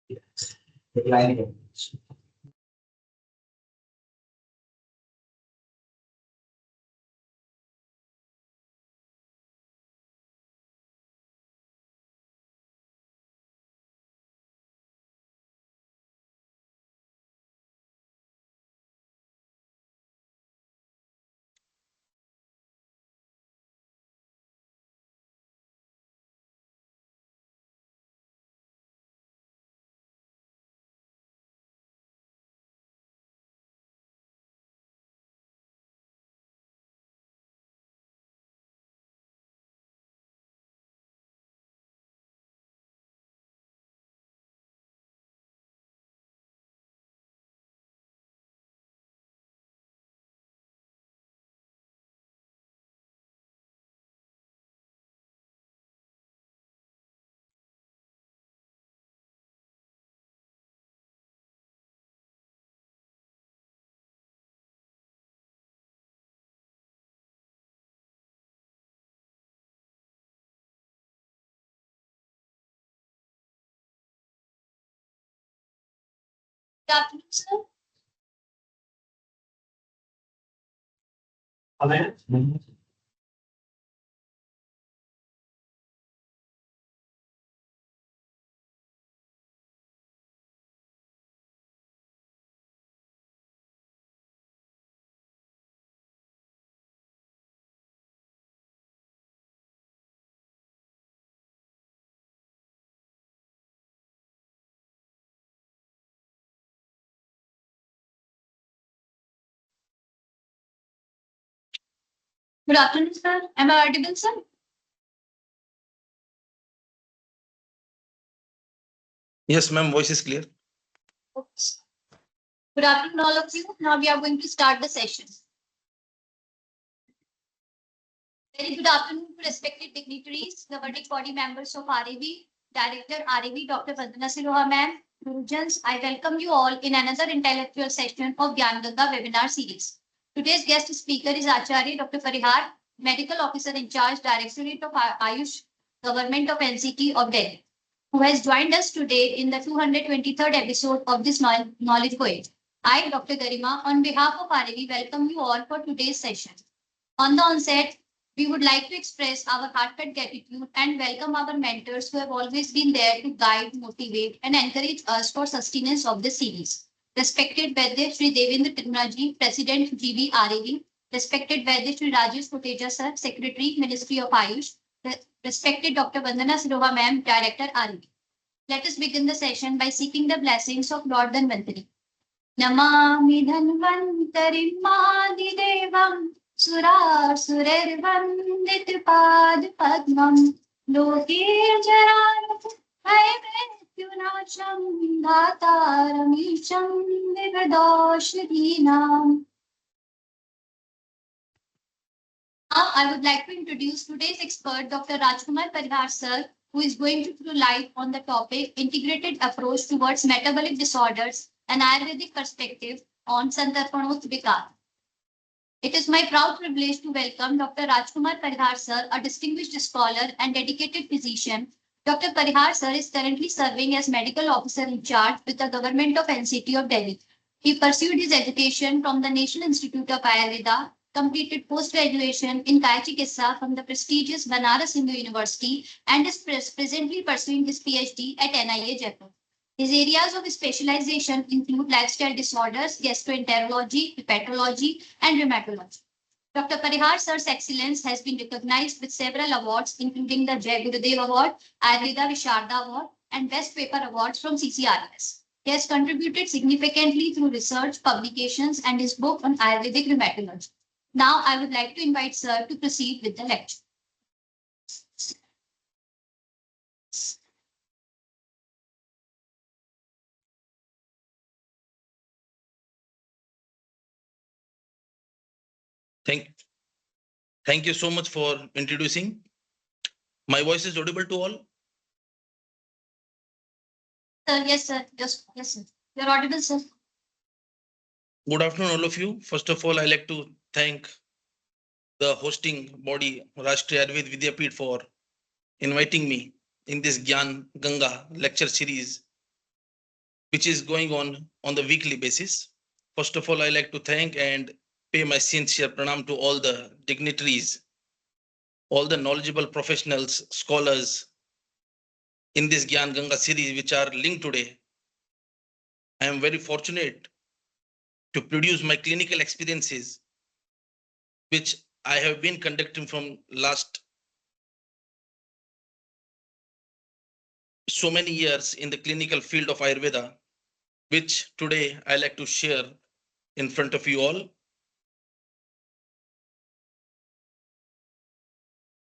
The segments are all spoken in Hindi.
Yes. Declining. Good afternoon, sir. Amen. Good afternoon, sir. Am I audible, sir? Yes, ma'am, voice is clear. Oops. Good afternoon, all of you. Now we are going to start the session. Very good afternoon to respected dignitaries, governing body members of RAV, Director RAV, Dr. Vandana Siroha ma'am, Gurujans. I welcome you all in another intellectual session of Gyan Ganga webinar series. Today's guest speaker is Acharya Dr. Parihar, Medical Officer in Charge, Directorate of Ayush, Government of NCT of Delhi, who has joined us today in the 223rd episode of this Knowledge Voyage. I, Dr. Garima, on behalf of RAV, welcome you all for today's session. On the onset, we would like to express our heartfelt gratitude and welcome our mentors who have always been there to guide, motivate, and encourage us for sustenance of the series. Respected Vaidya Sri Devendra Timraji, President GBRAV, respected Vaidya Sri Rajesh Koteja Sir, Secretary, Ministry of Ayush, respected Dr. Vandana Siroha Ma'am, Director RAV. Let us begin the session by seeking the blessings of Lord Dhanvantari. Namami Dhanvantarim Madidevam सुरासुरैर्वन्दितपाद पद्मं लोके जरायुः भयमृत्युनाशं दातारमीशं विगदौषधीनाम्. Now, I would like to introduce today's expert, Dr. Rajkumar Parihar sir, who is going to throw light on the topic Integrated Approach Towards Metabolic Disorders, an Ayurvedic Perspective on Santarpanot Vikar. It is my proud privilege to welcome Dr. Rajkumar Parihar sir, a distinguished scholar and dedicated physician. Dr. Parihar sir is currently serving as medical officer in charge with the government of NCT of Delhi. He pursued his education from the National Institute of Ayurveda, completed post-graduation in Kaya Chikitsa from the prestigious Banaras Hindu University, and is presently pursuing his PhD at NIA Jaipur. His areas of specialization include lifestyle disorders, gastroenterology, hepatology, and rheumatology. Dr. Parihar sir's excellence has been recognized with several awards, including the Jai Gurudev Award, Ayurveda Visharda Award, and Best Paper Awards from CCRS. He has contributed significantly through research, publications, and his book on Ayurvedic rheumatology. Now, I would like to invite sir to proceed with the lecture. Thank you so much for introducing. My voice is audible to all. Sir, yes, sir. Yes, sir. You're audible, sir. Good afternoon, all of you. First of all, I'd like to thank the hosting body, Rashtriya Ayurved Vidyapeeth, for inviting me in this Gyan Ganga lecture series. which is going on the weekly basis. First of all, I like to thank and pay my sincere pranam to all the dignitaries, all the knowledgeable professionals, scholars in this Gyan Ganga series, which are linked today. I am very fortunate to produce my clinical experiences, which I have been conducting from last so many years in the clinical field of Ayurveda, which today I like to share in front of you all.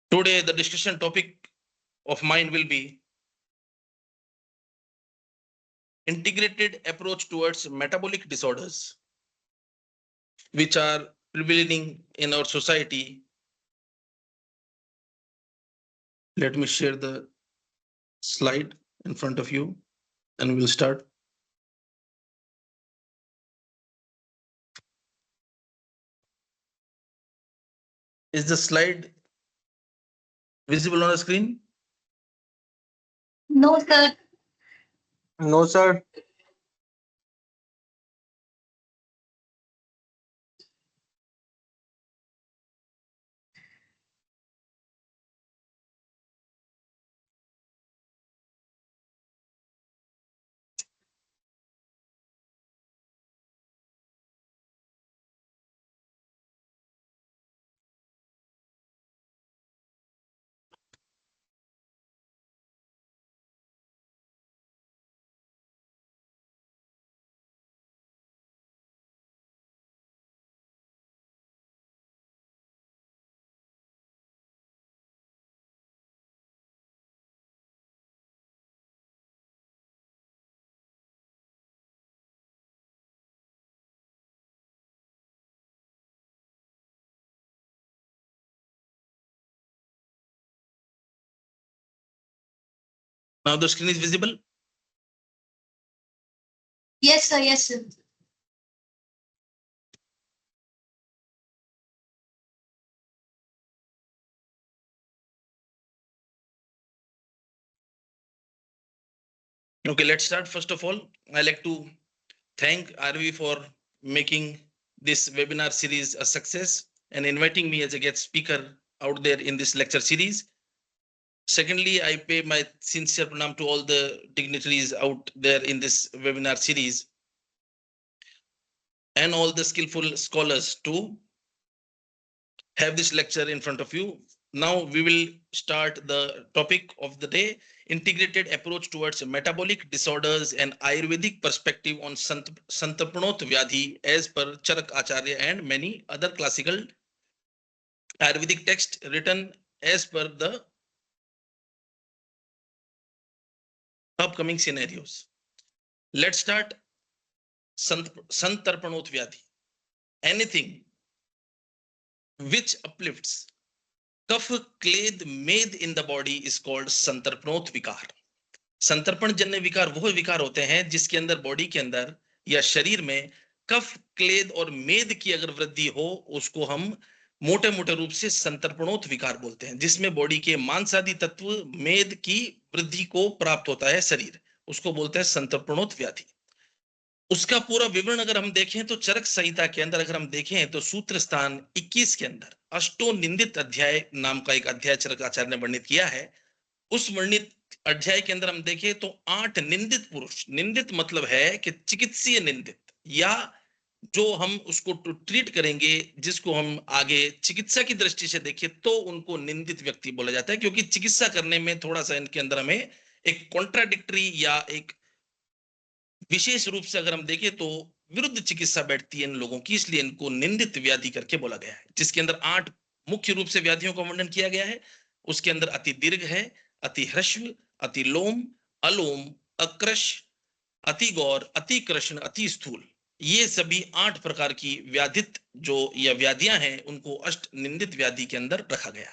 Today, the discussion topic of mine will be integrated approach towards metabolic disorders, which are prevailing in our society. Let me share the slide in front of you and we'll start. Is the slide visible on the screen? No, sir. No, sir. Now the screen is visible. Yes, sir. Yes, sir. Okay, let's start. First of all, I like to thank RV for making this webinar series a success and inviting me as a guest speaker out there in this lecture series. Secondly, I pay my sincere pranam to all the dignitaries out there in this webinar series and all the skillful scholars to have this lecture in front of you. Now we will start the topic of the day, integrated approach towards metabolic disorders and Ayurvedic perspective on Santarpanot Vyadhi as per Charak Acharya and many other classical Ayurvedic texts written as per the upcoming scenarios. Let's start Santarpanot Vyadhi. Anything which uplifts kapha kleda meda in the body is called santarpanottha vikara. संतर्पण जन्य विकार वो विकार होते हैं जिसके अंदर बॉडी के अंदर या शरीर में कफ क्लेद और मेद की अगर वृद्धि हो उसको हम मोटे मोटे रूप से संतर्पणोत विकार बोलते हैं, जिसमें बॉडी के मांसादी तत्व मेद की वृद्धि को प्राप्त होता है शरीर, उसको बोलते हैं संतर्पणोत व्याधि. उसका पूरा विवरण अगर हम देखें तो चरक संहिता के अंदर अगर हम देखें तो सूत्र स्थान 21 के अंदर अष्टो निंदित अध्याय नाम का एक अध्याय चरक आचार्य ने वर्णित किया है. उस वर्णित अध्याय के अंदर हम देखें तो 8 निंदित पुरुष, निंदित मतलब है कि चिकित्सीय निंदित या जो हम उसको ट्रीट करेंगे, जिसको हम आगे चिकित्सा की दृष्टि से देखें तो उनको निंदित व्यक्ति बोला जाता है, क्योंकि चिकित्सा करने में थोड़ा सा इनके अंदर हमें एक कॉन्ट्राडिक्टरी या एक विशेष रूप से अगर हम देखें तो विरुद्ध चिकित्सा बैठती है इन लोगों की, इसलिए इनको निंदित व्याधि करके बोला गया है, जिसके अंदर 8 मुख्य रूप से व्याधियों का वर्णन किया गया है. उसके अंदर अति दीर्घ है, अति ह्रस्व, अति लोम, अलोम, अकृश, अति गौर, अति कृष्ण, अति स्थूल, ये सभी 8 प्रकार की व्याधित जो या व्याधियां हैं उनको अष्ट निंदित व्याधि के अंदर रखा गया.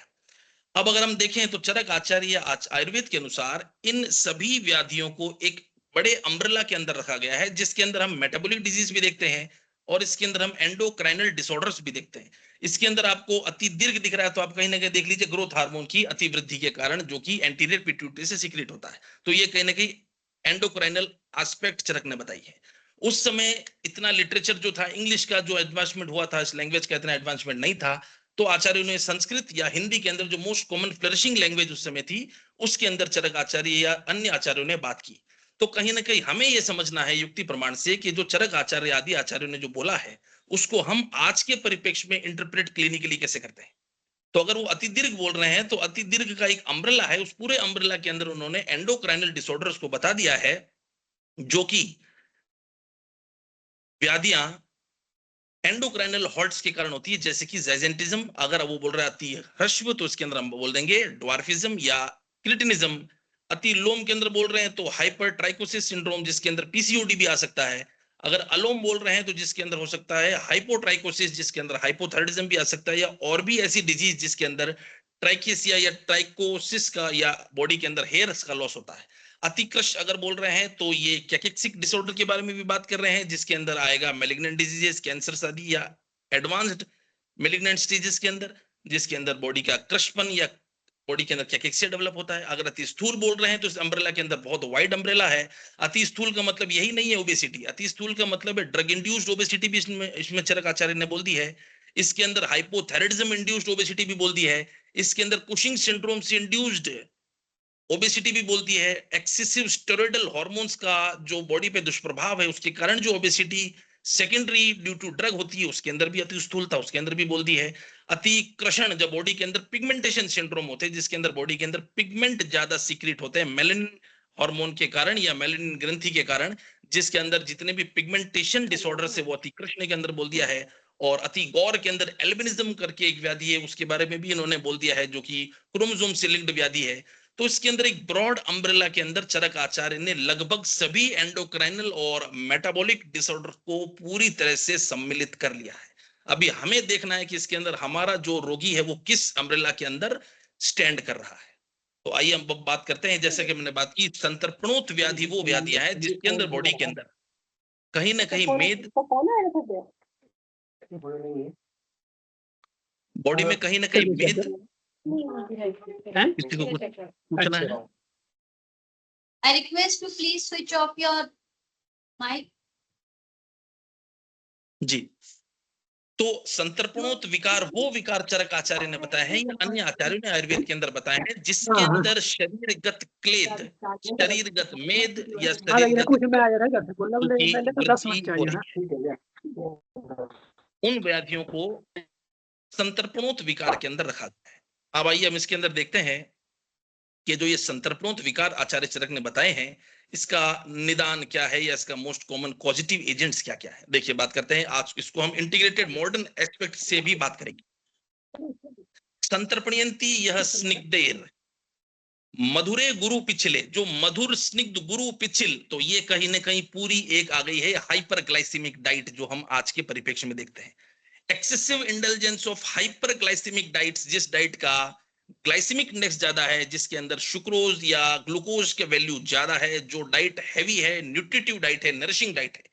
अब अगर हम देखें तो चरक आचार्य आयुर्वेद के अनुसार इन सभी व्याधियों को एक बड़े अम्ब्रेला के अंदर रखा गया है, जिसके अंदर हम मेटाबॉलिक डिजीज भी देखते हैं और इसके अंदर हम एंडोक्राइनल डिसऑर्डर्स भी देखते हैं. इसके अंदर आपको अति दीर्घ दिख रहा है तो आप कहीं ना कहीं देख लीजिए ग्रोथ हार्मोन की अति वृद्धि के कारण, जो कि एंटीरियर पिट्यूटरी से सीक्रेट होता है. तो ये कहीं ना कहीं एंडोक्राइनल एस्पेक्ट चरक ने बताई है। उस समय इतना लिटरेचर जो था, इंग्लिश का जो एडवांसमेंट हुआ था, इस लैंग्वेज का इतना एडवांसमेंट नहीं था, तो आचार्यों ने संस्कृत या हिंदी के अंदर जो मोस्ट कॉमन फ्लरिशिंग लैंग्वेज उस समय थी, उसके अंदर चरक आचार्य या अन्य आचार्यों ने बात की। तो कहीं ना कहीं हमें यह समझना है युक्ति प्रमाण से कि जो चरक आचार्य आदि आचार्यों ने जो बोला है, उसको हम आज के परिप्रेक्ष्य में इंटरप्रेट क्लिनिकली कैसे करते हैं। तो अगर वो अति दीर्घ बोल रहे हैं, तो अति दीर्घ का एक अम्ब्रेला है, उस पूरे अम्ब्रेला के अंदर उन्होंने एंडोक्राइनल डिसऑर्डर्स को बता दिया है, जो कि व्याधियां एंडोक्राइनल हॉल्ट्स के कारण होती है, जैसे कि ज़ाइजेंटिज्म। अगर वो बोल रहे हैं अति ह्रस्व, तो इसके अंदर हम बोल देंगे ड्वार्फिज्म या क्रिटिनिज्म। अति लोम के अंदर बोल रहे हैं तो हाइपरट्राइकोसिस सिंड्रोम, जिसके अंदर पीसीओडी भी आ सकता है। अगर अलोम बोल रहे हैं तो जिसके अंदर हो सकता है हाइपोट्राइकोसिस, जिसके अंदर हाइपोथायराइडिज्म भी आ सकता है, या और भी ऐसी डिजीज जिसके अंदर ट्राइकेसिया या ट्राइकोसिस का या बॉडी के अंदर हेयर्स का लॉस होता है। अतिकृष्ट अगर बोल रहे हैं तो ये कैकेक्सिक डिसऑर्डर के बारे में भी बात कर रहे हैं, जिसके अंदर आएगा मैलिग्नेंट डिजीजेस, कैंसर आदि, या एडवांस्ड मैलिग्नेंट स्टेजेस के अंदर, जिसके अंदर बॉडी का क्रशपन या बॉडी के अंदर कैकेक्सिया डेवलप होता है। अगर अति स्थूल बोल रहे हैं तो इस अम्ब्रेला के अंदर बहुत वाइड अम्ब्रेला है। अति स्थूल का मतलब यही नहीं है ओबेसिटी, अति स्थूल का मतलब है ड्रग इंड्यूस्ड ओबेसिटी भी इसमें चरक आचार्य ने बोल दी है। इसके अंदर हाइपोथायराइडिज्म इंड्यूस्ड ओबेसिटी भी बोल दी है। इसके अंदर कुशिंग सिंड्रोम से इंड्यूस्ड ओबेसिटी भी बोलती है। एक्सेसिव स्टेरॉइडल हार्मोन्स का जो बॉडी पे दुष्प्रभाव है, उसके कारण जो obesity secondary due to drug होती है, उसके अंदर भी अति स्थूलता उसके अंदर भी बोल दी है। अति कृषण, जब बॉडी के अंदर पिगमेंटेशन सिंड्रोम होते हैं, जिसके अंदर बॉडी के अंदर पिगमेंट ज्यादा सीक्रेट होते हैं मेलानिन हार्मोन के कारण या मेलानिन ग्रंथि के कारण, जिसके अंदर जितने भी पिगमेंटेशन डिसऑर्डर है वो अति कृष्ण के अंदर बोल दिया है। और अति गौर के अंदर एल्बिनिज्म करके एक व्याधि है, उसके बारे में भी इन्होंने बोल दिया है, जो कि क्रोमोसोम से लिंक्ड व्याधि है। तो इसके अंदर एक ब्रॉड अम्ब्रेला के अंदर चरक आचार्य ने लगभग सभी एंडोक्राइनल और मेटाबॉलिक डिसऑर्डर को पूरी तरह से सम्मिलित कर लिया है। अभी हमें देखना है कि इसके अंदर हमारा जो रोगी है वो किस अम्ब्रेला के अंदर स्टैंड कर रहा है। तो आइए हम बात करते हैं, जैसे कि मैंने बात की, संतर्पणोत व्याधि वो व्याधियां हैं जिसके अंदर बॉडी के अंदर कहीं ना कहीं मेद, बॉडी में कहीं ना कहीं मेद, किसी को कुछ पूछना है? I request to please switch off your mic. जी, तो संतर्पणोत विकार वो विकार चरक आचार्य ने बताया है या अन्य आचार्यों ने आयुर्वेद के अंदर बताया है, जिसके अंदर शरीरगत क्लेद, शरीरगत मेद या शरीरगत उन व्याधियों को संतर्पणोत विकार के अंदर रखा गया है। अब आइए हम इसके अंदर देखते हैं कि जो ये संतर्पणोत विकार आचार्य चरक ने बताए हैं, इसका निदान क्या है या इसका मोस्ट कॉमन पॉजिटिव एजेंट्स क्या क्या है। देखिए बात करते हैं, आज इसको हम इंटीग्रेटेड मॉडर्न एस्पेक्ट से भी बात करेंगे। संतर्पणयंती यह स्निग्धेर मधुरे गुरु पिछले, जो मधुर स्निग्ध गुरु पिछिल, तो ये कहीं ना कहीं पूरी एक आ गई है हाइपरग्लाइसेमिक डाइट, जो हम आज के परिप्रेक्ष्य में देखते हैं। Excessive indulgence of hyperglycaemic diets, जिस डाइट का ग्लाइसेमिक इंडेक्स ज्यादा है, जिसके अंदर सुक्रोज या ग्लूकोज के वैल्यू ज्यादा है, जो डाइट हैवी है, न्यूट्रिटिव डाइट है, नरिशिंग डाइट है,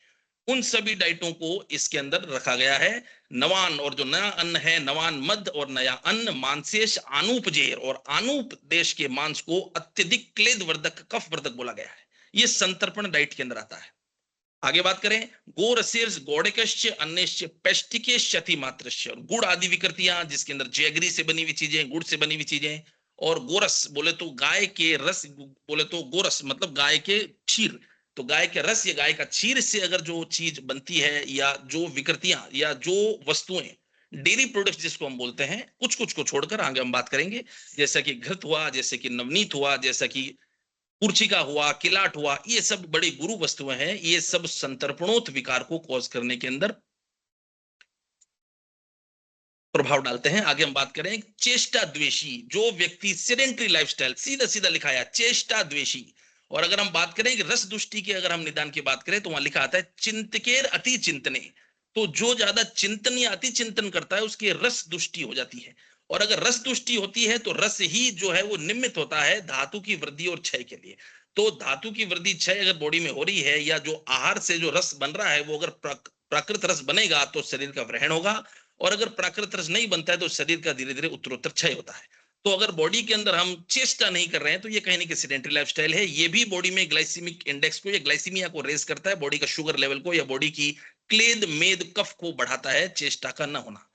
उन सभी डाइटों को इसके अंदर रखा गया है। नवान, और जो नया अन्न है नवान मद, और नया अन्न मांसेश आनूप जेर, और आनूप देश के मांस को अत्यधिक क्लेद वर्धक, कफ वर्धक बोला गया है। ये संतर्पण डाइट के अंदर आता है। आगे बात करें, गोरसेर्स गौड़कश्च अन्यश्च पेस्टिकेश क्षति मात्रश्च, गुड़ आदि विकृतियां, जिसके अंदर जैगरी से बनी हुई चीजें, गुड़ से बनी हुई चीजें, और गोरस बोले तो गाय के रस, बोले तो गोरस मतलब गाय के क्षीर, तो गाय के रस या गाय का क्षीर से अगर जो चीज बनती है, या जो विकृतियां या जो वस्तुएं डेयरी प्रोडक्ट्स जिसको हम बोलते हैं, कुछ कुछ को छोड़कर आगे हम बात करेंगे, जैसा कि घृत हुआ, जैसे कि नवनीत हुआ, जैसा कि कुर्चिका हुआ, किलाट हुआ, ये सब बड़ी गुरु वस्तुएं हैं। ये सब संतर्पणोत विकार को कॉज करने के अंदर प्रभाव डालते हैं। आगे हम बात करें, चेष्टा द्वेषी, जो व्यक्ति सेडेंटरी लाइफस्टाइल, सीधा सीधा लिखा है चेष्टा द्वेषी। और अगर हम बात करें कि रस दुष्टि की, अगर हम निदान की बात करें, तो वहां लिखा आता है चिंतकेर अति चिंतने, तो जो ज्यादा चिंतन या अति चिंतन करता है उसकी रस दुष्टि हो जाती है। और अगर रस दुष्टि होती है तो रस ही जो है वो निमित्त होता है धातु की वृद्धि और क्षय के लिए। तो धातु की वृद्धि क्षय अगर बॉडी में हो रही है, या जो आहार से जो रस बन रहा है वो अगर प्राकृत रस बनेगा तो शरीर का व्रहण होगा, और अगर प्राकृत रस नहीं बनता है तो शरीर का धीरे धीरे उत्तरोत्तर क्षय होता है। तो अगर बॉडी के अंदर हम चेष्टा नहीं कर रहे हैं तो ये कहीं ना कहीं सेडेंटरी लाइफस्टाइल है। ये भी बॉडी में ग्लाइसीमिक इंडेक्स को या ग्लाइसीमिया को रेज करता है, बॉडी का शुगर लेवल को या बॉडी की क्लेद मेद कफ को बढ़ाता है, चेष्टा का न होना।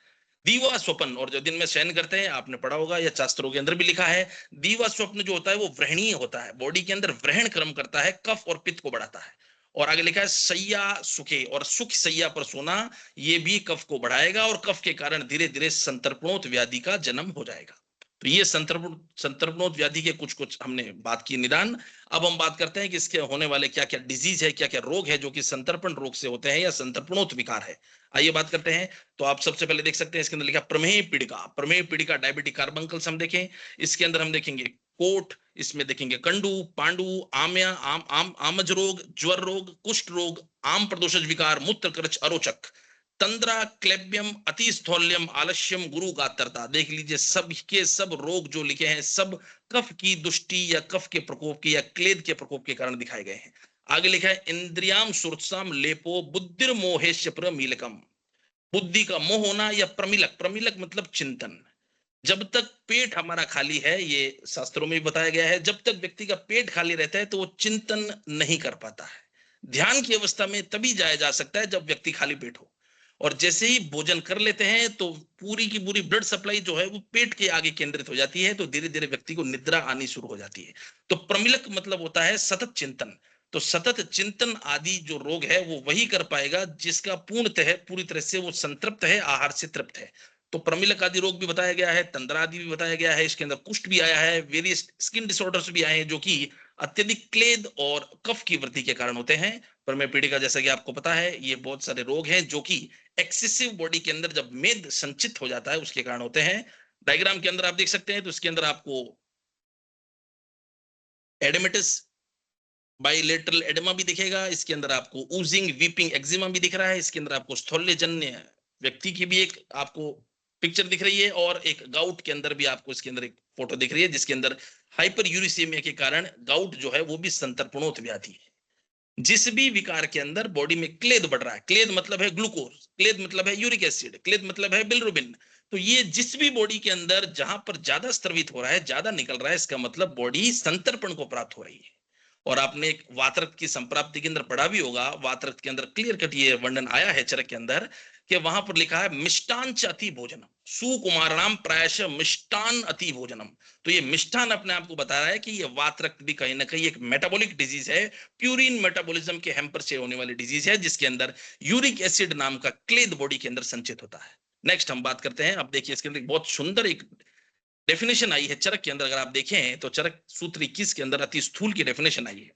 दीवा स्वप्न, और जो दिन में शयन करते हैं, आपने पढ़ा होगा या शास्त्रों के अंदर भी लिखा है, दीवा स्वप्न जो होता है वो व्रणीय होता है, बॉडी के अंदर व्रण क्रम करता है, कफ और पित्त को बढ़ाता है। और आगे लिखा है सैया सुखे, और सुख सैया पर सोना ये भी कफ को बढ़ाएगा और कफ के कारण धीरे धीरे संतर्पणोत व्याधि का जन्म हो जाएगा। तो ये संतर्पणोत व्याधि के कुछ कुछ हमने बात की निदान। अब हम बात करते हैं कि इसके होने वाले क्या क्या डिजीज है, क्या क्या रोग है जो कि संतर्पण रोग से होते हैं या संतर्पणोत विकार है। आइए बात करते हैं। तो आप सबसे पहले देख सकते हैं इसके अंदर लिखा प्रमेह पीड़िका, प्रमेह पीड़िका डायबिटिक कार्बंकल्स हम देखें। इसके अंदर हम देखेंगे कोट, इसमें देखेंगे कंडू, पांडु, आम्या, आमज रोग, ज्वर रोग, कुष्ठ रोग, आम प्रदोषज विकार, मूत्रकर्च, अरोचक, तंद्रा, क्लेबियम, अतिस्थौल्यम, आलस्यम, गुरु गात्रता। देख लीजिए सब के सब रोग जो लिखे हैं सब कफ की दुष्टि या कफ के प्रकोप की या क्लेद के प्रकोप के कारण दिखाए गए हैं। आगे लिखा है इंद्रियाम सुरसाम लेपो बुद्धिर मोहेश प्रमीलकम, बुद्धि का मोह होना या प्रमिलक, प्रमिलक मतलब चिंतन। जब तक पेट हमारा खाली है, ये शास्त्रों में भी बताया गया है, जब तक व्यक्ति का पेट खाली रहता है तो वो चिंतन नहीं कर पाता है। ध्यान की अवस्था में तभी जाया जा सकता है जब व्यक्ति खाली पेट हो, और जैसे ही भोजन कर लेते हैं तो पूरी की पूरी ब्लड सप्लाई जो है वो पेट के आगे केंद्रित हो जाती है, तो धीरे धीरे व्यक्ति को निद्रा आनी शुरू हो जाती है। तो प्रमिलक मतलब होता है सतत चिंतन। तो सतत चिंतन आदि जो रोग है वो वही कर पाएगा जिसका पूर्णतः पूरी तरह से वो संतृप्त है, आहार से तृप्त है। तो प्रमिलक आदि रोग भी बताया गया है, तंद्रा आदि भी बताया गया है, इसके अंदर कुष्ठ भी आया है, वेरियस स्किन डिसऑर्डर्स भी आए हैं जो कि अत्यधिक क्लेद और कफ की वृद्धि के कारण होते हैं। प्रमेह पीड़िका जैसा कि आपको पता है ये बहुत सारे रोग हैं जो कि एक्सेसिव बॉडी के अंदर जब मेद संचित हो जाता है उसके कारण होते हैं। डायग्राम के अंदर आप देख सकते हैं, तो इसके अंदर आपको एडेमेटिस बाइलेटरल एडेमा भी दिखेगा, इसके अंदर आपको ऊजिंग वीपिंग एक्जिमा भी दिख रहा है, इसके अंदर आपको स्थौल्यजन्य व्यक्ति की भी एक आपको पिक्चर दिख रही है, और एक गाउट के अंदर भी आपको इसके अंदर एक फोटो दिख रही है जिसके अंदर हाइपर यूरिसेमिया के कारण गाउट जो है वो भी संतर्पणोत व्याधि है। जिस भी विकार के अंदर बॉडी में क्लेद बढ़ रहा है, क्लेद मतलब है ग्लूकोज, क्लेद मतलब है यूरिक एसिड, क्लेद मतलब है बिलिरुबिन, तो ये जिस भी बॉडी के अंदर जहां पर ज्यादा स्त्रवित हो रहा है, ज्यादा निकल रहा है, इसका मतलब बॉडी संतर्पण को प्राप्त हो रही है। और आपने एक वातरक्त की संप्राप्ति के अंदर पढ़ा भी होगा, वातरक्त के अंदर क्लियर कट ये वर्णन आया है चरक के अंदर कि वहां पर लिखा है मिष्टान च अति भोजनम, सुकुमाराम प्रायश मिष्टान अति भोजनम। तो ये मिष्टान अपने आप को बता रहा है कि ये वातरक्त भी कहीं ना कहीं एक मेटाबॉलिक डिजीज है, प्यूरिन मेटाबॉलिज्म के हैम्पर से होने वाली डिजीज है जिसके अंदर यूरिक एसिड नाम का क्लेद बॉडी के अंदर संचित होता है। नेक्स्ट हम बात करते हैं। अब देखिए इसके अंदर बहुत सुंदर एक डेफिनेशन आई है चरक के अंदर, अगर आप देखें तो चरक सूत्र 21 के अंदर अति स्थूल की डेफिनेशन आई है।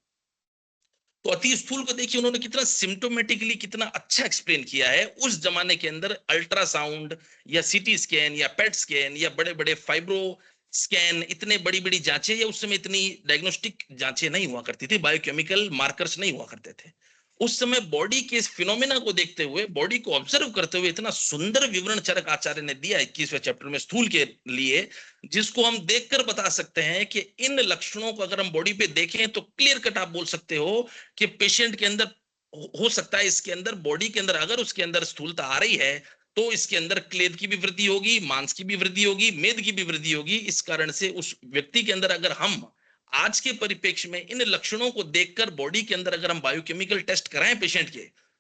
तो अति स्थूल को देखिए उन्होंने कितना सिम्टोमेटिकली कितना अच्छा एक्सप्लेन किया है। उस जमाने के अंदर अल्ट्रासाउंड या सीटी स्कैन या पेट स्कैन या बड़े बड़े फाइब्रो स्कैन, इतने बड़ी बड़ी जांचें या उस समय इतनी डायग्नोस्टिक जांचें नहीं हुआ करती थी, बायोकेमिकल मार्कर्स नहीं हुआ करते थे। उस समय बॉडी के फिनोमेना को देखते हुए, बॉडी को ऑब्जर्व करते हुए इतना सुंदर विवरण चरक आचार्य ने दिया 21वें चैप्टर में स्थूल के लिए, जिसको हम देखकर बता सकते हैं कि इन लक्षणों को अगर हम बॉडी पे देखें तो क्लियर कट आप बोल सकते हो कि पेशेंट के अंदर हो सकता है, इसके अंदर बॉडी के अंदर अगर उसके अंदर स्थूलता आ रही है तो इसके अंदर क्लेद की भी वृद्धि होगी, मांस की भी वृद्धि होगी, मेद की भी वृद्धि होगी। इस कारण से उस व्यक्ति के अंदर अगर हम आज के परिप्रेक्ष्य में इन लक्षणों को देखकर बॉडी के अंदर अगर हम बायोकेमिकल टेस्ट कराएं पेशेंट के,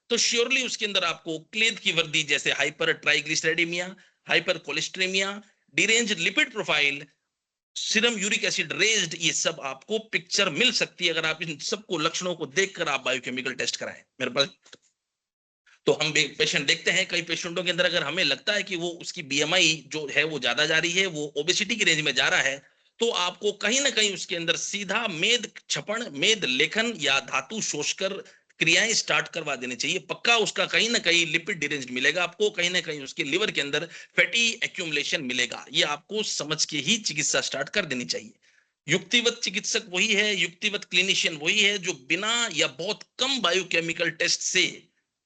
तो श्योरली उसके अंदर आपको क्लेद की वृद्धि जैसे hypertriglyceridemia, hypercholesterolemia, derange lipid profile, serum uric acid raised, ये सब आपको पिक्चर मिल सकती है अगर आप इन सबको लक्षणों को देखकर आप बायोकेमिकल टेस्ट कराएं। मेरे पास तो हम पेशेंट देखते हैं, कई पेशेंटों के अंदर अगर हमें लगता है कि वो उसकी बीएमआई जो है वो ज्यादा जा रही है, वो ओबेसिटी की रेंज में जा रहा है, तो आपको कहीं ना कहीं उसके अंदर सीधा मेद छपन, मेद लेखन या धातु शोषकर क्रियाएं स्टार्ट करवा देनी चाहिए। पक्का उसका कहीं ना कहीं लिपिड डिरेंज मिलेगा आपको, कहीं ना कहीं उसके लिवर के अंदर फैटी एक्यूमुलेशन मिलेगा। ये आपको समझ के ही चिकित्सा स्टार्ट कर देनी चाहिए। युक्तिवत चिकित्सक वही है, युक्तिवत क्लिनिशियन वही है जो बिना या बहुत कम बायोकेमिकल टेस्ट से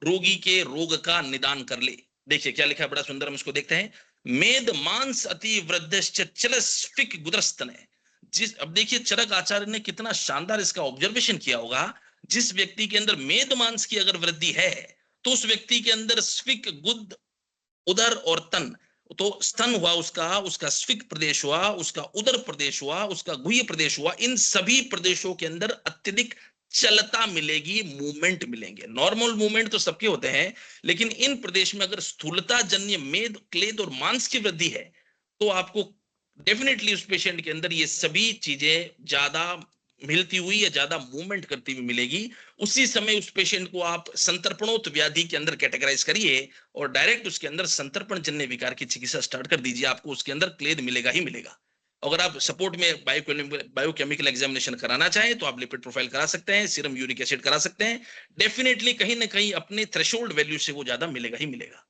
रोगी के रोग का निदान कर ले। देखिए क्या लिखा है, बड़ा सुंदर, हम इसको देखते हैं। मेद मांस अति वृद्धश्चलस्फिक गुदरस्तन है। जिस अब देखिए चरक आचार्य ने कितना शानदार इसका ऑब्जर्वेशन किया होगा। जिस व्यक्ति के अंदर मेद मांस की अगर वृद्धि है तो उस व्यक्ति के अंदर स्फिक गुद, उदर और तन, तो स्तन हुआ उसका, उसका स्फिक प्रदेश हुआ, उसका उदर प्रदेश हुआ, उसका गुह्य प्रदेश हुआ, इन सभी प्रदेशों के अंदर अत्यधिक चलता मिलेगी, मूवमेंट मिलेंगे। नॉर्मल मूवमेंट तो सबके होते हैं, लेकिन इन प्रदेश में अगर स्थूलता जन्य मेद, क्लेद और मांस की वृद्धि है तो आपको डेफिनेटली उस पेशेंट के अंदर ये सभी चीजें ज्यादा मिलती हुई या ज्यादा मूवमेंट करती हुई मिलेगी। उसी समय उस पेशेंट को आप संतर्पणोत व्याधि के अंदर कैटेगराइज करिए और डायरेक्ट उसके अंदर संतर्पण जन्य विकार की चिकित्सा स्टार्ट कर दीजिए, आपको उसके अंदर क्लेद मिलेगा ही मिलेगा। अगर आप सपोर्ट में बायोकेमिकल एग्जामिनेशन कराना चाहें तो आप लिपिड प्रोफाइल करा सकते हैं, सीरम यूरिक एसिड करा सकते हैं। डेफिनेटली कहीं ना कहीं अपने थ्रेशोल्ड वैल्यू से वो ज्यादा मिलेगा ही मिलेगा।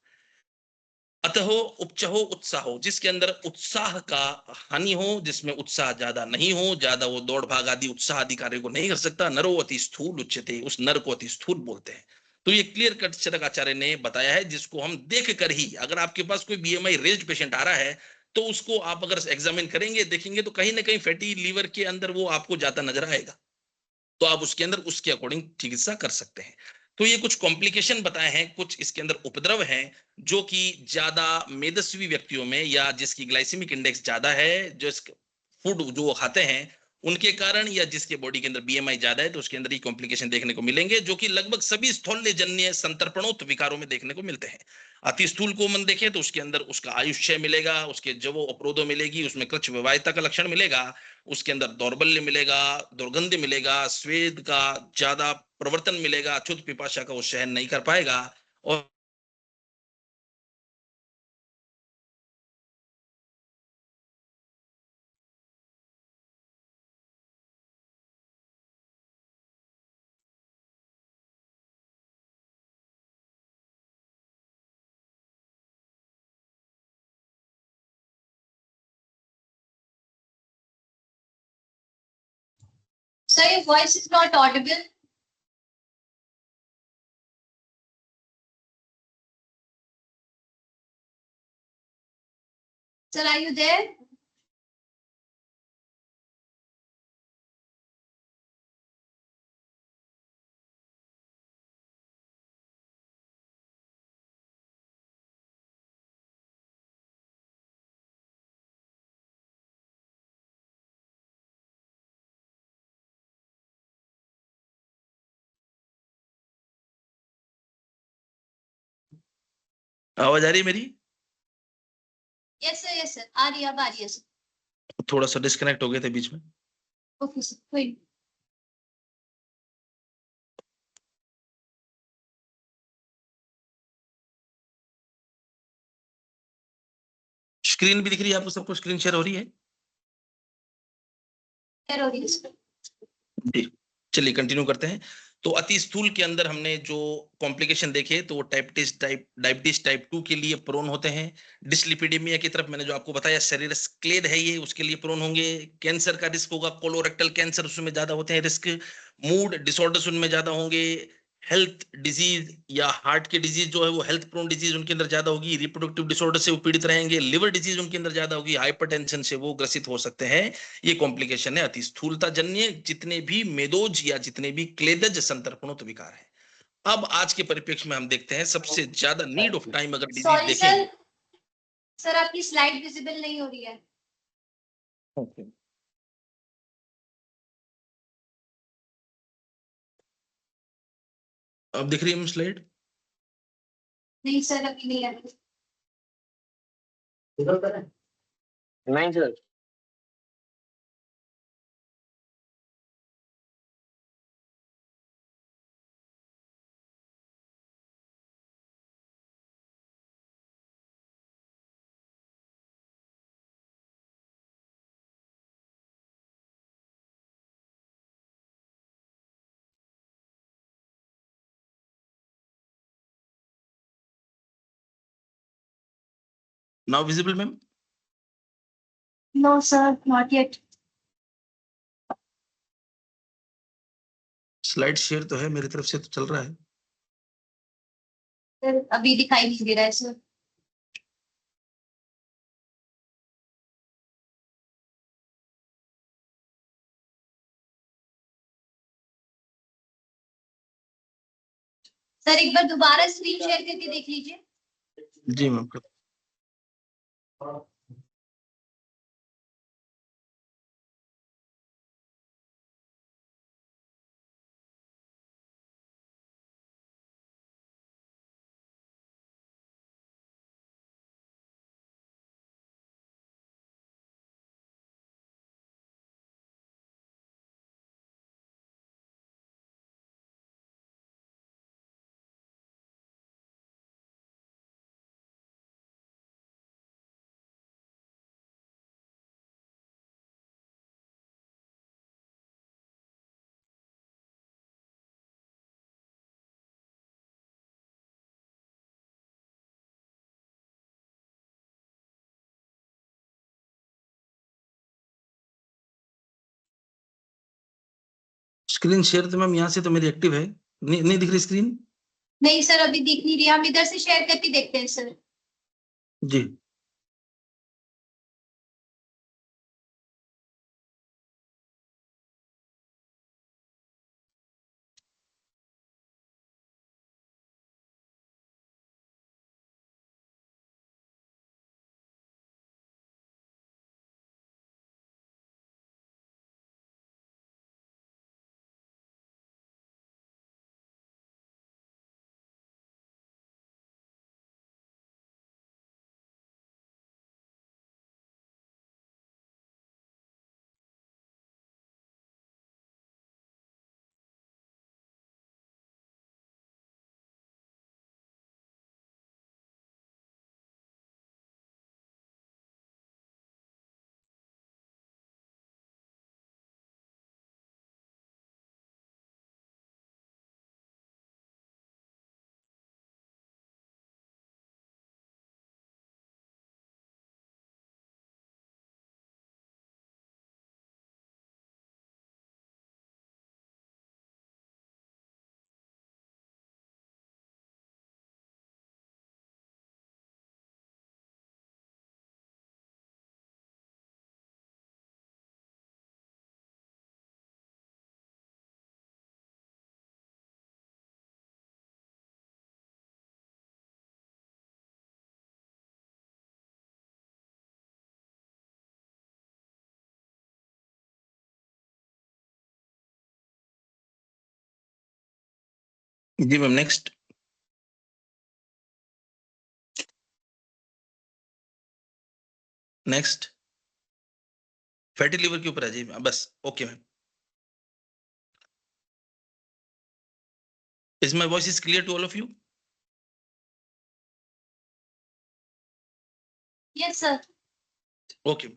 अतः उपचहो उत्साहो, जिसके अंदर उत्साह का हानि हो, जिसमें उत्साह ज्यादा नहीं हो, ज्यादा वो दौड़ भाग आदि उत्साह आदि कार्य को नहीं कर सकता, नरो अति स्थूल उच्यते, उस नर को अति स्थूल बोलते हैं। तो ये क्लियर कट चरक आचार्य ने बताया है, जिसको हम देख कर ही, अगर आपके पास कोई बीएमआई रेज्ड पेशेंट आ रहा है तो उसको आप अगर एग्जामिन करेंगे, देखेंगे तो कहीं ना कहीं फैटी लीवर के अंदर वो आपको जाता नजर आएगा, तो आप उसके अंदर उसके अकॉर्डिंग चिकित्सा कर सकते हैं। तो ये कुछ कॉम्प्लिकेशन बताए हैं, कुछ इसके अंदर उपद्रव हैं जो कि ज्यादा मेदस्वी व्यक्तियों में या जिसकी ग्लाइसेमिक इंडेक्स ज्यादा है, जो फूड जो वो खाते हैं उनके कारण, या जिसके बॉडी के अंदर बीएमआई ज्यादा है तो उसके अंदर ही कॉम्प्लिकेशन देखने को मिलेंगे, जो कि लगभग सभी स्थौल्यजन्य संतर्पणोत विकारों में देखने को मिलते हैं। अति स्थूल को मन देखें तो उसके अंदर उसका आयुष्य मिलेगा, उसके जवो अपरोधो मिलेगी, उसमें कृच्छ विवाहिता का लक्षण मिलेगा, उसके अंदर दौर्बल्य मिलेगा, दुर्गंध मिलेगा, स्वेद का ज्यादा प्रवर्तन मिलेगा, अच्युत पिपाशा का वो सहन नहीं कर पाएगा। और Sir, your voice is not audible. Sir, are you there? आवाज आ रही है मेरी? Yes, sir. Yes, sir. आ रही है, अब आ रही है sir. थोड़ा सा डिस्कनेक्ट हो गए थे बीच में। Okay, sir. कोई स्क्रीन भी दिख रही है आपको? सबको स्क्रीन शेयर हो रही है? नहीं हो रही है sir. जी, चलिए कंटिन्यू करते हैं। तो अति स्थूल के अंदर हमने जो कॉम्प्लिकेशन देखे तो वो डायबिटीज टाइप 2 के लिए प्रोन होते हैं। डिसलिपिडेमिया की तरफ मैंने जो आपको बताया, शरीर क्लेद है ये, उसके लिए प्रोन होंगे। कैंसर का रिस्क होगा, कोलोरेक्टल कैंसर उसमें ज्यादा होते हैं रिस्क। मूड डिसऑर्डर्स उनमें ज्यादा होंगे। हेल्थ डिजीज या हार्ट की डिजीज जो है वो हेल्थ प्रोन डिजीज उनके अंदर ज्यादा होगी। रिप्रोडक्टिव डिसऑर्डर से वो पीड़ित रहेंगे। लिवर डिजीज उनके अंदर ज्यादा होगी। हाइपरटेंशन से वो ग्रसित हो सकते हैं। ये कॉम्प्लिकेशन है अति स्थूलता जन्य जितने भी मेदोज या जितने भी क्लेदज संतर्पणोत विकार है। अब आज के परिप्रेक्ष्य में हम देखते हैं सबसे ज्यादा नीड ऑफ टाइम अगर डिजीज Sorry देखें। sir. Sir, आपकी स्लाइड विजिबल नहीं हो रही है. अब दिख रही है स्लाइड? नहीं सर, अभी नहीं आ रही. नहीं sir. Now visible ma'am? No sir, not yet. Slide share तो है मेरी तरफ से, तो चल रहा है। सर अभी दिखाई नहीं दे रहा है सर. सर एक बार दोबारा स्क्रीन शेयर करके देख लीजिए. जी मैम। स्क्रीन शेयर तो मैम यहाँ से तो मेरी एक्टिव है, नहीं दिख रही स्क्रीन? नहीं सर, अभी दिख नहीं रही, हम इधर से शेयर करके देखते हैं सर। जी। जी ma'am, next. Next fatty liver के ऊपर है जी, बस। Okay ma'am, is my voice is clear to all of you? Yes sir. Okay,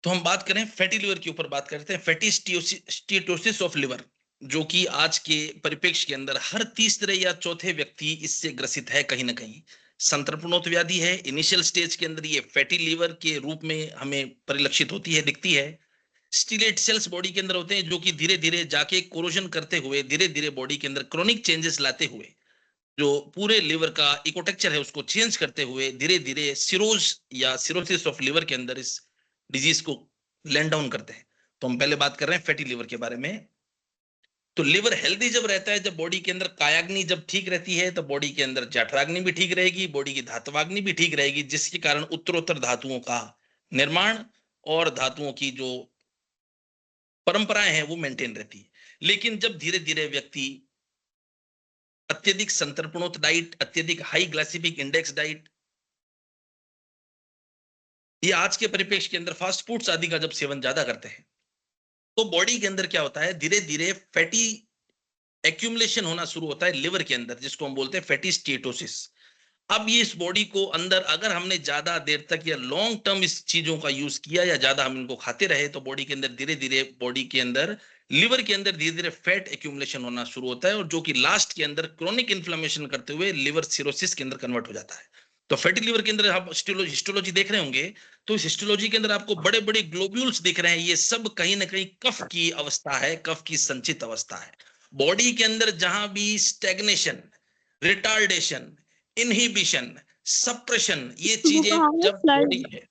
तो हम बात करें फैटी लिवर के ऊपर, बात करते हैं फैटी स्टीटोसिस ऑफ लिवर, जो कि आज के परिप्रेक्ष्य के अंदर हर तीसरे या चौथे व्यक्ति इससे ग्रसित है कहीं ना कहीं। संतर्पणोत व्याधि है, इनिशियल स्टेज के अंदर ये फैटी लिवर के रूप में हमें परिलक्षित होती है, दिखती है। स्टीलेट सेल्स बॉडी के अंदर होते हैं, जो कि धीरे धीरे जाके कोरोजन करते हुए धीरे धीरे बॉडी के अंदर क्रॉनिक चेंजेस लाते हुए जो पूरे लिवर का इकोटेक्चर है उसको चेंज करते हुए धीरे धीरे सिरोज या सिरोसिस ऑफ लिवर के अंदर इस डिजीज को लैंड डाउन करते हैं। तो हम पहले बात कर रहे हैं फैटी लिवर के बारे में। तो लिवर हेल्दी जब रहता है, जब बॉडी के अंदर कायाग्नि जब ठीक रहती है, तो बॉडी के अंदर जठराग्नि भी ठीक रहेगी, बॉडी की धातवाग्नि भी ठीक रहेगी, जिसके कारण उत्तरोत्तर धातुओं का निर्माण और धातुओं की जो परंपराएं हैं वो मेंटेन रहती है। लेकिन जब धीरे धीरे व्यक्ति अत्यधिक संतर्पणोत डाइट, अत्यधिक हाई ग्लाइसेमिक इंडेक्स डाइट, ये आज के परिप्रेक्ष्य के अंदर फास्ट फूड्स आदि का जब सेवन ज्यादा करते हैं, तो बॉडी के अंदर क्या होता है, धीरे धीरे फैटी एक्यूमुलेशन होना शुरू होता है लिवर के अंदर, जिसको हम बोलते हैं फैटी स्टीटोसिस। अब ये इस बॉडी को अंदर अगर हमने ज्यादा देर तक या लॉन्ग टर्म इस चीजों का यूज किया या ज्यादा हम इनको खाते रहे, तो बॉडी के अंदर धीरे धीरे बॉडी के अंदर लिवर के अंदर धीरे धीरे फैट एक्यूमुलेशन होना शुरू होता है, और जो कि लास्ट के अंदर क्रोनिक इन्फ्लेमेशन करते हुए लिवर सिरोसिस के अंदर कन्वर्ट हो जाता है। तो फैटी लिवर के अंदर आप हिस्टोलॉजी देख रहे होंगे, तो इस हिस्टोलॉजी के अंदर आपको बड़े बड़े ग्लोब्यूल्स दिख रहे हैं, ये सब कहीं ना कहीं कफ की अवस्था है, कफ की संचित अवस्था है। बॉडी के अंदर जहां भी स्टेग्नेशन, रिटार्डेशन, इनहिबिशन, सप्रेशन, ये वो चीजें कहाँ है जब बॉडी स्लाइड? है,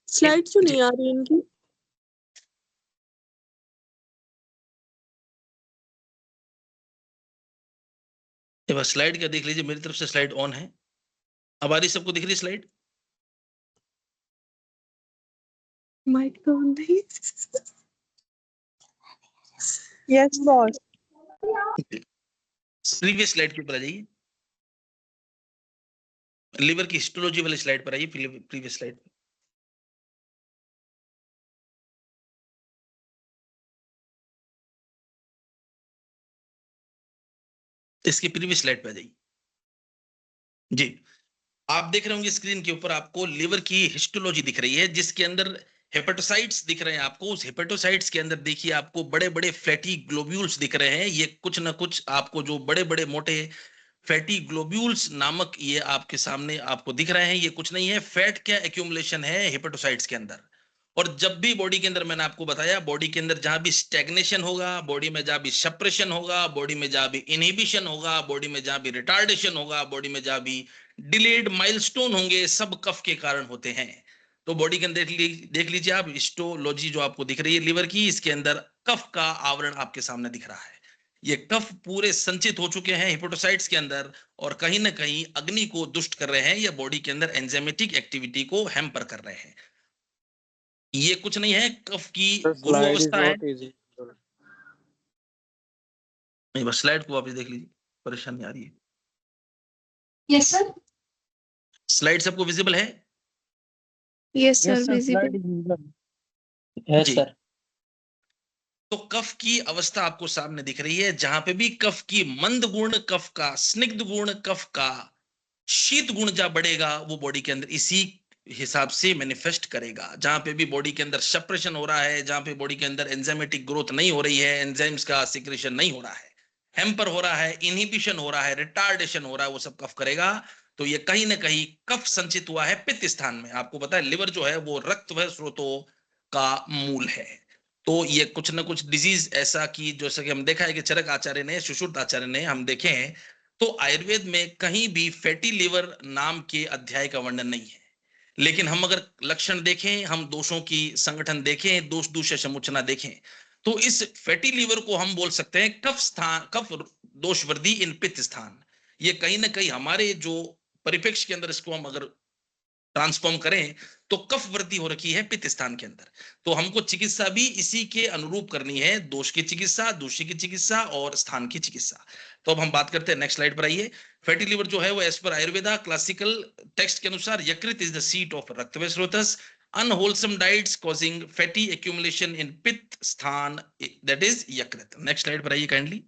स्लाइड क्यों नहीं आ रही इनकी? बस स्लाइड का देख लीजिए, मेरी तरफ से स्लाइड ऑन है। अब आ रही, सबको दिख रही है स्लाइड? माइक तो ऑन नहीं। Yes boss. प्रीवियस स्लाइड के ऊपर आ जाइए, लिवर की हिस्टोलॉजी वाली स्लाइड पर आइए, प्रीवियस स्लाइड। इसकी प्रीवियस स्लाइड पे आ जाइए जी। आप देख रहे होंगे स्क्रीन के ऊपर आपको लिवर की हिस्टोलॉजी दिख रही है, जिसके अंदर हेपेटोसाइट्स दिख रहे हैं आपको। उस हेपेटोसाइट्स के अंदर देखिए आपको बड़े बड़े फैटी ग्लोब्यूल्स दिख रहे हैं। ये कुछ ना कुछ आपको जो बड़े बड़े मोटे फैटी ग्लोब्यूल्स नामक ये आपके सामने आपको दिख रहे हैं, ये कुछ नहीं है, फैट का एक्यूमुलेशन है हेपेटोसाइट्स के अंदर। और जब भी बॉडी के अंदर, मैंने आपको बताया, बॉडी के अंदर जहां भी स्टैग्नेशन होगा, बॉडी में जहां भी सप्रेशन होगा, बॉडी में जहां भी इनहिबिशन होगा, बॉडी में जहां भी रिटार्डेशन होगा, बॉडी में जहां भी डिलेड माइलस्टोन होंगे, सब कफ के कारण होते हैं। तो बॉडी के अंदर देख लीजिए आप, हिस्टोलॉजी जो आपको दिख रही है लिवर की, इसके अंदर कफ का आवरण आपके सामने दिख रहा है। ये कफ पूरे संचित हो चुके हैं हेपेटोसाइट्स के अंदर और कहीं ना कहीं अग्नि को दुष्ट कर रहे हैं या बॉडी के अंदर एंजाइमेटिक एक्टिविटी को हैम्पर कर रहे हैं। ये कुछ नहीं है, कफ की गुरु slide is अवस्था है। not easy. नहीं, बस स्लाइड को वापस देख लीजिए, परेशानी आ रही है। Yes, sir. स्लाइड सबको विजिबल है? Yes sir Yes, sir. Visible. Slide is visible. Yes, जी। sir. तो कफ की अवस्था आपको सामने दिख रही है, जहां पे भी कफ की मंद गुण, कफ का स्निग्ध गुण, कफ का शीत गुण जहां बढ़ेगा, वो बॉडी के अंदर इसी हिसाब से मैनिफेस्ट करेगा। जहां पे भी बॉडी के अंदर सप्रेशन हो रहा है, जहां पे बॉडी के अंदर एंजाइमेटिक ग्रोथ नहीं हो रही है, एंजाइम्स का सिक्रेशन नहीं हो रहा है, हैम्पर हो रहा है, इनहिबिशन हो रहा है, रिटार्डेशन हो रहा है, वो सब कफ करेगा। तो ये कहीं ना कहीं कफ संचित हुआ है पित्त स्थान में। आपको पता है लिवर जो है वो रक्त व स्रोतों का मूल है। तो ये कुछ ना कुछ डिजीज ऐसा कि जैसा कि हम देखा है कि चरक आचार्य ने, सुश्रुत आचार्य ने, हम देखे हैं तो आयुर्वेद में कहीं भी फैटी लिवर नाम के अध्याय का वर्णन नहीं है। लेकिन हम अगर लक्षण देखें, हम दोषों की संगठन देखें, दोष दूषय समुचना देखें, तो इस फैटी लिवर को हम बोल सकते हैं कफ स्थान, कफ दोष वृद्धि इन पित्त स्थान। ये कहीं ना कहीं हमारे जो परिप्रेक्ष्य के अंदर इसको हम अगर ट्रांसफॉर्म करें तो कफ वृद्धि हो रखी है पित्त स्थान के अंदर। तो हमको चिकित्सा भी इसी के अनुरूप करनी है, दोष की चिकित्सा, दोषी की चिकित्सा और स्थान की चिकित्सा। तो अब हम बात करते हैं, नेक्स्ट स्लाइड पर आइए। फैटी लिवर जो है वो as per Ayurveda classical text के अनुसार यकृत इज द सीट ऑफ रक्त व स्रोतस, unwholesome diets causing fatty accumulation in पित्त स्थान, दैट इज यकृत। नेक्स्ट स्लाइड पर आइए kindly.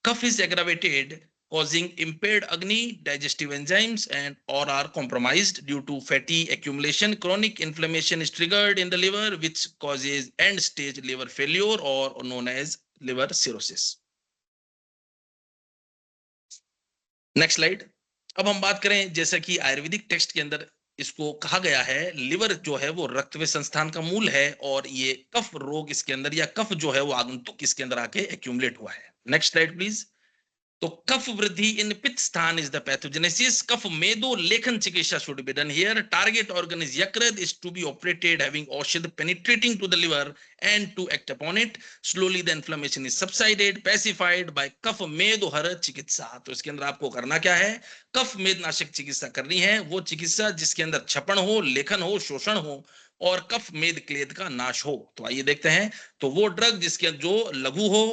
Cough is aggravated, causing impaired agni, digestive enzymes, and or are compromised due to fatty accumulation. Chronic inflammation is triggered in the liver, which causes end-stage liver failure or known as liver cirrhosis. Next slide. अब हम बात करें, जैसा कि आयुर्वेदिक टेक्स्ट के अंदर इसको कहा गया है, लिवर जो है वो रक्त व संस्थान का मूल है और ये कफ रोग इसके अंदर या कफ जो है वो आगंतुक इसके अंदर आके एक्यूमुलेट हुआ है। Next slide please. तो कफ वृद्धि इन पित्त स्थान इज द पैथोजेनेसिस। कफ मेदो लेखन चिकित्सा should be done here. Target organ is यकृत, is to be operated having औषध penetrating to the liver and to act upon it. Slowly the inflammation is subsided, pacified by कफ मेद हर चिकित्सा। तो इसके अंदर आपको करना क्या है, कफ मेद नाशक चिकित्सा करनी है, वो चिकित्सा जिसके अंदर छपन हो, लेखन हो, शोषण हो और कफ मेद क्लेद का नाश हो। तो आइए देखते हैं। तो वो ड्रग जिसके जो लघु हो,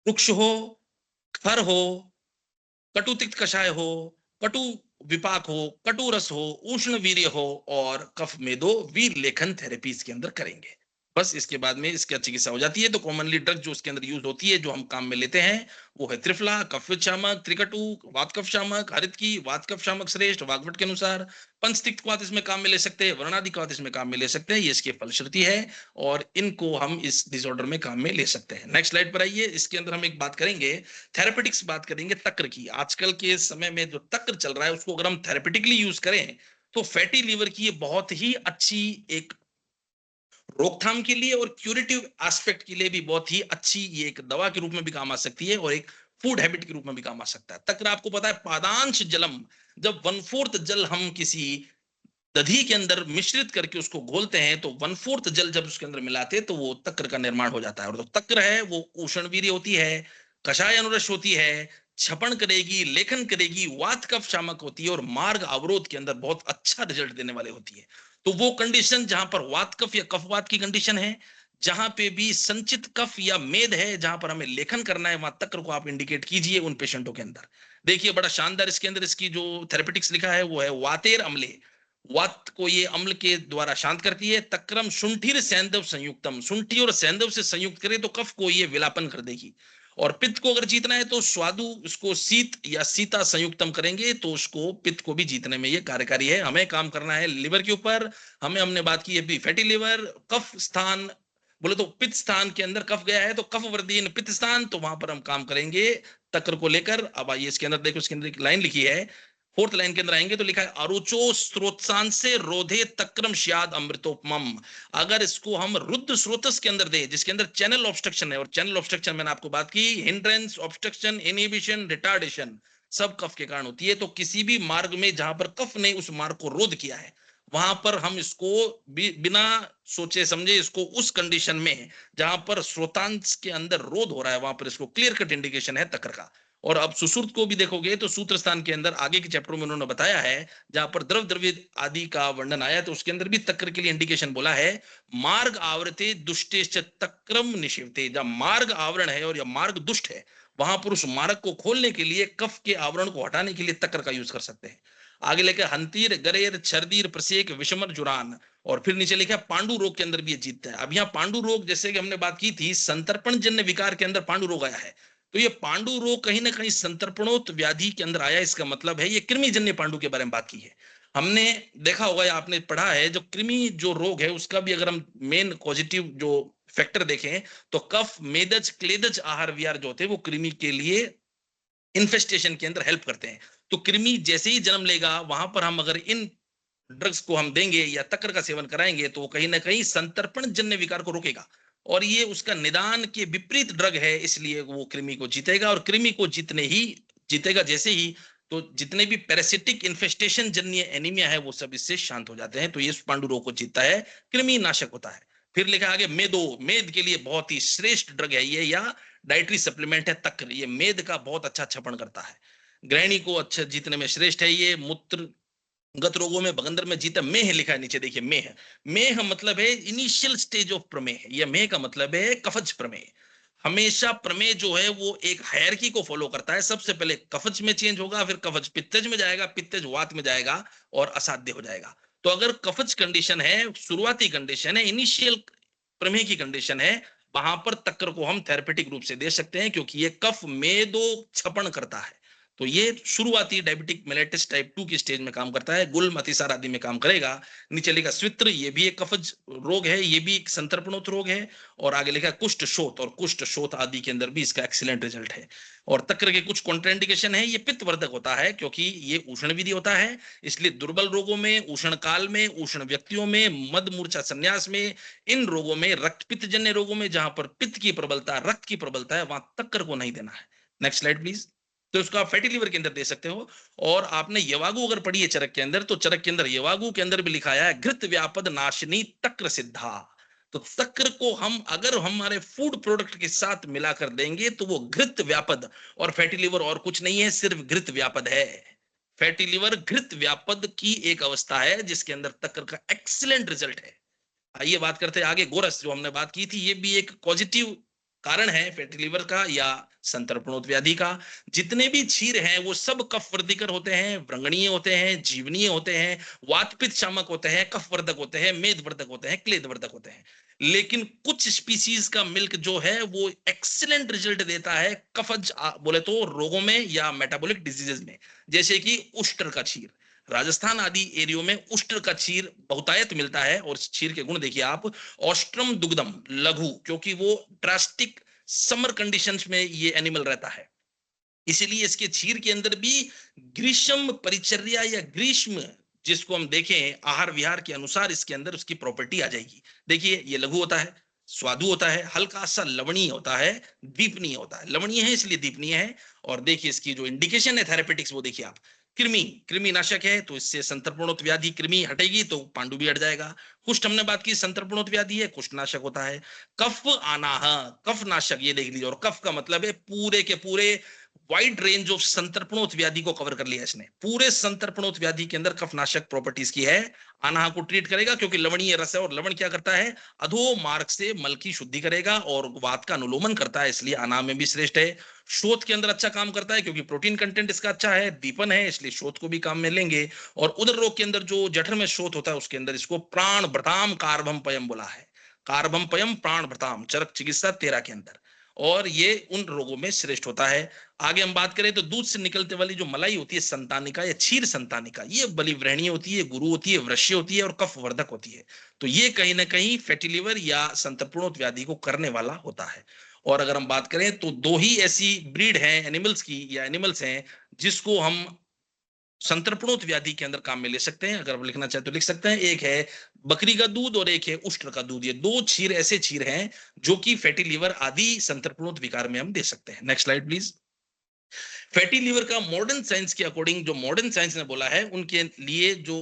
रुक्ष हो, खर हो, कटु तिक्त कषाय हो, कटु विपाक हो, कटु रस हो, उष्ण वीर्य हो और कफ मेदो वीर लेखन थेरेपी इसके अंदर करेंगे। बस इसके बाद में इसकी चिकित्सा हो जाती है। तो कॉमनली ड्रग जो इसके अंदर यूज होती है, जो हम काम में लेते हैं, वो है त्रिफला, कफवित शामक, त्रिकटु, वातकफ शामक, हरित की, वातकफ शामक श्रेष्ठ, वाग्भट के अनुसार। पंचतिक्त वात इसमें काम में ले सकते हैं, वर्णादि वात इसमें काम में ले सकते हैं, ये इसकी फलश्रुति है और इनको हम इस डिसऑर्डर में काम में ले सकते हैं। नेक्स्ट स्लाइड पर आइए। इसके अंदर हम एक बात करेंगे, थेरेपेटिक्स बात करेंगे तक्र की। आजकल के समय में जो तक्र चल रहा है उसको अगर हम थेरेपेटिकली यूज करें तो फैटी लीवर की ये बहुत ही अच्छी एक रोकथाम के लिए और क्यूरेटिव एस्पेक्ट के लिए भी बहुत ही अच्छी ये एक दवा के रूप में भी काम आ सकती है और एक फूड हैबिट के रूप में भी काम आ सकता है। तक्र आपको पता है पादांश जलम, जब 1/4 जल हम किसी दधी के अंदर मिश्रित करके उसको घोलते हैं तो 1/4 जल जब उसके अंदर मिलाते हैं तो वो तक्र का निर्माण हो जाता है। और तो तक्र है वो उष्णवीर्य होती है, कषाय अनुरश होती है, छपन करेगी, लेखन करेगी, वात कफ शामक होती है और मार्ग अवरोध के अंदर बहुत अच्छा रिजल्ट देने वाले होती है। तो वो कंडीशन जहां पर वात कफ या कफवात की कंडीशन है, जहां पे भी संचित कफ या मेद है, जहां पर हमें लेखन करना है, वहां तक्र को आप इंडिकेट कीजिए उन पेशेंटों के अंदर। देखिए बड़ा शानदार इसके अंदर इसकी जो थेरेपेटिक्स लिखा है वो है वातेर अम्ले, वात को ये अम्ल के द्वारा शांत करती है। तक्रम शुंठीर सैंधव संयुक्तम, शुंठी और सैंधव से संयुक्त करे तो कफ को ये विलापन कर देगी। और पित्त को अगर जीतना है तो स्वादु उसको शीत या सीता संयुक्तम करेंगे तो उसको पित्त को भी जीतने में ये कार्यकारी है। हमें काम करना है लिवर के ऊपर। हमने बात की है फैटी लिवर, कफ स्थान बोले तो पित्त स्थान के अंदर कफ गया है तो कफ वर्धीन पित्त स्थान, तो वहां पर हम काम करेंगे तक्र को लेकर। अब आइए इसके अंदर देखो, इसके अंदर एक लाइन लिखी है, फोर्थ लाइन के अंदर आएंगे तो लिखा है अरुचो स्रोतसान से रोधे तक्रम श्याद अमृतोपमम। अगर इसको हम रुद्र स्रोतस के अंदर दे, जिसके अंदर चैनल ऑब्स्ट्रक्शन है, और चैनल ऑब्स्ट्रक्शन मैंने आपको बात की हिंड्रेंस, ऑब्स्ट्रक्शन, इनहिबिशन, रिटार्डेशन सब कफ के कारण होती है। तो किसी भी मार्ग में जहां पर कफ ने उस मार्ग को रोध किया है, वहां पर हम इसको बिना सोचे समझे इसको उस कंडीशन में जहां पर स्रोतांश के अंदर रोध हो रहा है, वहां पर इसको क्लियर कट इंडिकेशन है तक्र का। और अब सुश्रुत को भी देखोगे तो सूत्र स्थान के अंदर आगे के चैप्टर में उन्होंने बताया है, जहां पर द्रव द्रव्य आदि का वर्णन आया तो उसके अंदर भी तक्र के लिए इंडिकेशन बोला है। मार्ग आवृते दुष्टेश्च तक्रम निषिवते, जब मार्ग आवरण है और या मार्ग दुष्ट है, वहां पर उस मार्ग को खोलने के लिए कफ के आवरण को हटाने के लिए तक्र का यूज कर सकते हैं। आगे लेकर हंतीर, गरेर, छर्दीर, प्रसेक, विषमर, जुरान, और फिर नीचे लिखा पांडु रोग के अंदर भी ये जीतता है। अब यहाँ पांडु रोग जैसे कि हमने बात की थी, संतर्पण जन्य विकार के अंदर पांडु रोग आया है, तो ये पांडु रोग कहीं ना कहीं संतर्पणोत व्याधि के अंदर आया। इसका मतलब है ये कृमि जन्य पांडु के बारे में बात की है। हमने देखा होगा या आपने पढ़ा है, जो कृमि जो रोग है उसका भी अगर हम मेन पॉजिटिव जो फैक्टर देखें तो कफ, मेदज, क्लेदज आहार विहार जो होते हैं वो कृमि के लिए इन्फेस्टेशन के अंदर हेल्प करते हैं। तो कृमि जैसे ही जन्म लेगा वहां पर हम अगर इन ड्रग्स को हम देंगे या तक्र का सेवन कराएंगे तो कहीं ना कहीं संतर्पण जन्य विकार को रोकेगा, और ये उसका निदान के विपरीत ड्रग है, इसलिए वो कृमि को जीतेगा। और कृमि को जितने ही जीतेगा जैसे ही, तो जितने भी पैरासिटिक इन्फेस्टेशन जन्य एनीमिया है वो सब इससे शांत हो जाते हैं। तो ये पांडु रोग को जीतता है, कृमि नाशक होता है। फिर लिखा आगे मेदो, मेद के लिए बहुत ही श्रेष्ठ ड्रग है ये, या डाइटरी सप्लीमेंट है तक्र, ये मेद का बहुत अच्छा छपन करता है। गृहिणी को अच्छा जीतने में श्रेष्ठ है ये। मूत्र गत रोगों में बगंदर में जीता। मेह लिखा है नीचे देखिए, मेह, मेह मतलब है इनिशियल स्टेज ऑफ प्रमेह, यह मेह का मतलब है कफज प्रमेह। हमेशा प्रमेह जो है वो एक हायरार्की को फॉलो करता है, सबसे पहले कफज में चेंज होगा, फिर कफज पित्तज में जाएगा, पित्तज वात में जाएगा और असाध्य हो जाएगा। तो अगर कफज कंडीशन है, शुरुआती कंडीशन है, इनिशियल प्रमेह की कंडीशन है, वहां पर तक्र को हम थेरेपेटिक रूप से दे सकते हैं, क्योंकि ये कफ मेदो छपन करता है। तो ये शुरुआती डायबिटिक मेलेटिस टाइप 2 की स्टेज में काम करता है, गुल्म, अतिसार आदि में काम करेगा। नीचे लिखा स्वित्र, ये भी एक कफज रोग है, ये भी एक संतर्पणोत रोग है। और आगे लिखा कुष्ठ शोथ, और कुष्ठ शोथ आदि के अंदर भी इसका एक्सीलेंट रिजल्ट है। और तक्र के कुछ कॉन्ट्राइंडिकेशन है, ये पित्तवर्धक होता है क्योंकि ये उष्ण विधि होता है, इसलिए दुर्बल रोगों में, उष्ण काल में, उष्ण व्यक्तियों में, मद मूर्छा संन्यास में, इन रोगों में, रक्त पित्त जन्य रोगों में जहां पर पित्त की प्रबलता, रक्त की प्रबलता है, वहां तक्र को नहीं देना है। Next slide please. तो इसको आप फैटी लीवर के अंदर दे सकते हो। और आपने यवागु अगर पढ़ी है चरक के अंदर, तो चरक के अंदर यवागु के अंदर भी लिखाया है घृत व्यापद नाशिनी तक्र सिद्धा। तो तक्र को हम अगर हमारे फूड प्रोडक्ट के साथ मिलाकर देंगे तो वो घृत व्यापद, और फैटी लीवर और कुछ नहीं है, सिर्फ घृत व्यापद है। फैटी लीवर घृत व्यापद की एक अवस्था है जिसके अंदर तक्र का एक्सीलेंट रिजल्ट है। आइए बात करते हैं आगे, गोरस जो हमने बात की थी, ये भी एक पॉजिटिव कारण है फैटी लीवर का या संतर्पणोत व्याधि का। जितने भी क्षीर हैं वो सब कफ वर्धिकर होते हैं, व्रंगणीय होते हैं, जीवनीय होते हैं, वातपित्त शामक होते हैं, कफ वर्धक होते हैं, मेद वर्धक होते हैं, क्लेद वर्धक होते हैं। लेकिन कुछ स्पीसीज का मिल्क जो है वो एक्सीलेंट रिजल्ट देता है कफज बोले तो रोगों में या मेटाबॉलिक डिजीजेज में, जैसे कि उष्ट्र का क्षीर। राजस्थान आदि एरियो में उष्ट्र का क्षीर बहुतायत मिलता है, और क्षीर के गुण देखिए आप, ऑस्ट्रम दुग्धम लघु, क्योंकि वो ड्रास्टिक समर कंडीशंस में ये एनिमल रहता है, इसीलिए इसके क्षीर के अंदर भी ग्रीष्म परिचर्या या ग्रीष्म जिसको हम देखें आहार विहार के अनुसार इसके अंदर उसकी प्रॉपर्टी आ जाएगी। देखिए ये लघु होता है, स्वादु होता है, हल्का सा लवणीय होता है, दीपनीय होता है, लवणीय है इसलिए दीपनीय है। और देखिए इसकी जो इंडिकेशन है थेरेपेटिक्स वो देखिए आप, कृमि, कृमि नाशक है तो इससे संतर्पणोत व्याधि, कृमि हटेगी तो पांडु भी हट जाएगा। कुष्ठ हमने बात की संतर्पणोत व्याधि है, कुष्ठ नाशक होता है। कफ आनाह, कफ नाशक, ये देख लीजिए। और कफ का मतलब है पूरे के पूरे वाइड रेंज ऑफ संतर्पणोत व्याधि को कवर कर लिया इसने। पूरे संतर्पणोत व्याधि के अंदर कफनाशक प्रॉपर्टीज की है। आनाहा को ट्रीट करेगा क्योंकि लवणीय रस है, और लवण क्या करता है, अधो मार्ग से मल की शुद्धि करेगा और वात का अनुलोमन करता है, इसलिए आनाहा में भी श्रेष्ठ है। शोथ के अंदर अच्छा काम करता है क्योंकि प्रोटीन कंटेंट इसका अच्छा है, दीपन है, इसलिए शोथ को भी काम में लेंगे। और उदर रोग के अंदर जो जठर में शोथ होता है उसके अंदर इसको प्राण भ्रताम कार्भम पयम बोला है। कार्भम पयम प्राण भ्रताम चरक चिकित्सा 13 के अंदर, और ये उन रोगों में श्रेष्ठ होता है। आगे हम बात करें तो दूध से निकलते वाली जो मलाई होती है संतानिका या क्षीर संतानिका, ये बलिव्रहणीय होती है, गुरु होती है, वृष्य होती है और कफ वर्धक होती है। तो ये कहीं ना कहीं फैटी लिवर या संतर्पणोत व्याधि को करने वाला होता है। और अगर हम बात करें तो दो ही ऐसी ब्रीड है एनिमल्स की या एनिमल्स हैं जिसको हम संतर्पणोत व्याधि के अंदर काम में ले सकते हैं। अगर आप लिखना चाहे तो लिख सकते हैं, एक है बकरी का दूध और एक है उष्ट्र का दूध। ये दो क्षीर ऐसे क्षीर हैं जो कि फैटी लिवर आदि संतर्पणोत विकार में हम दे सकते हैं। Next slide please. Fatty liver का मॉडर्न साइंस के अकॉर्डिंग, जो मॉडर्न साइंस ने बोला है, उनके लिए जो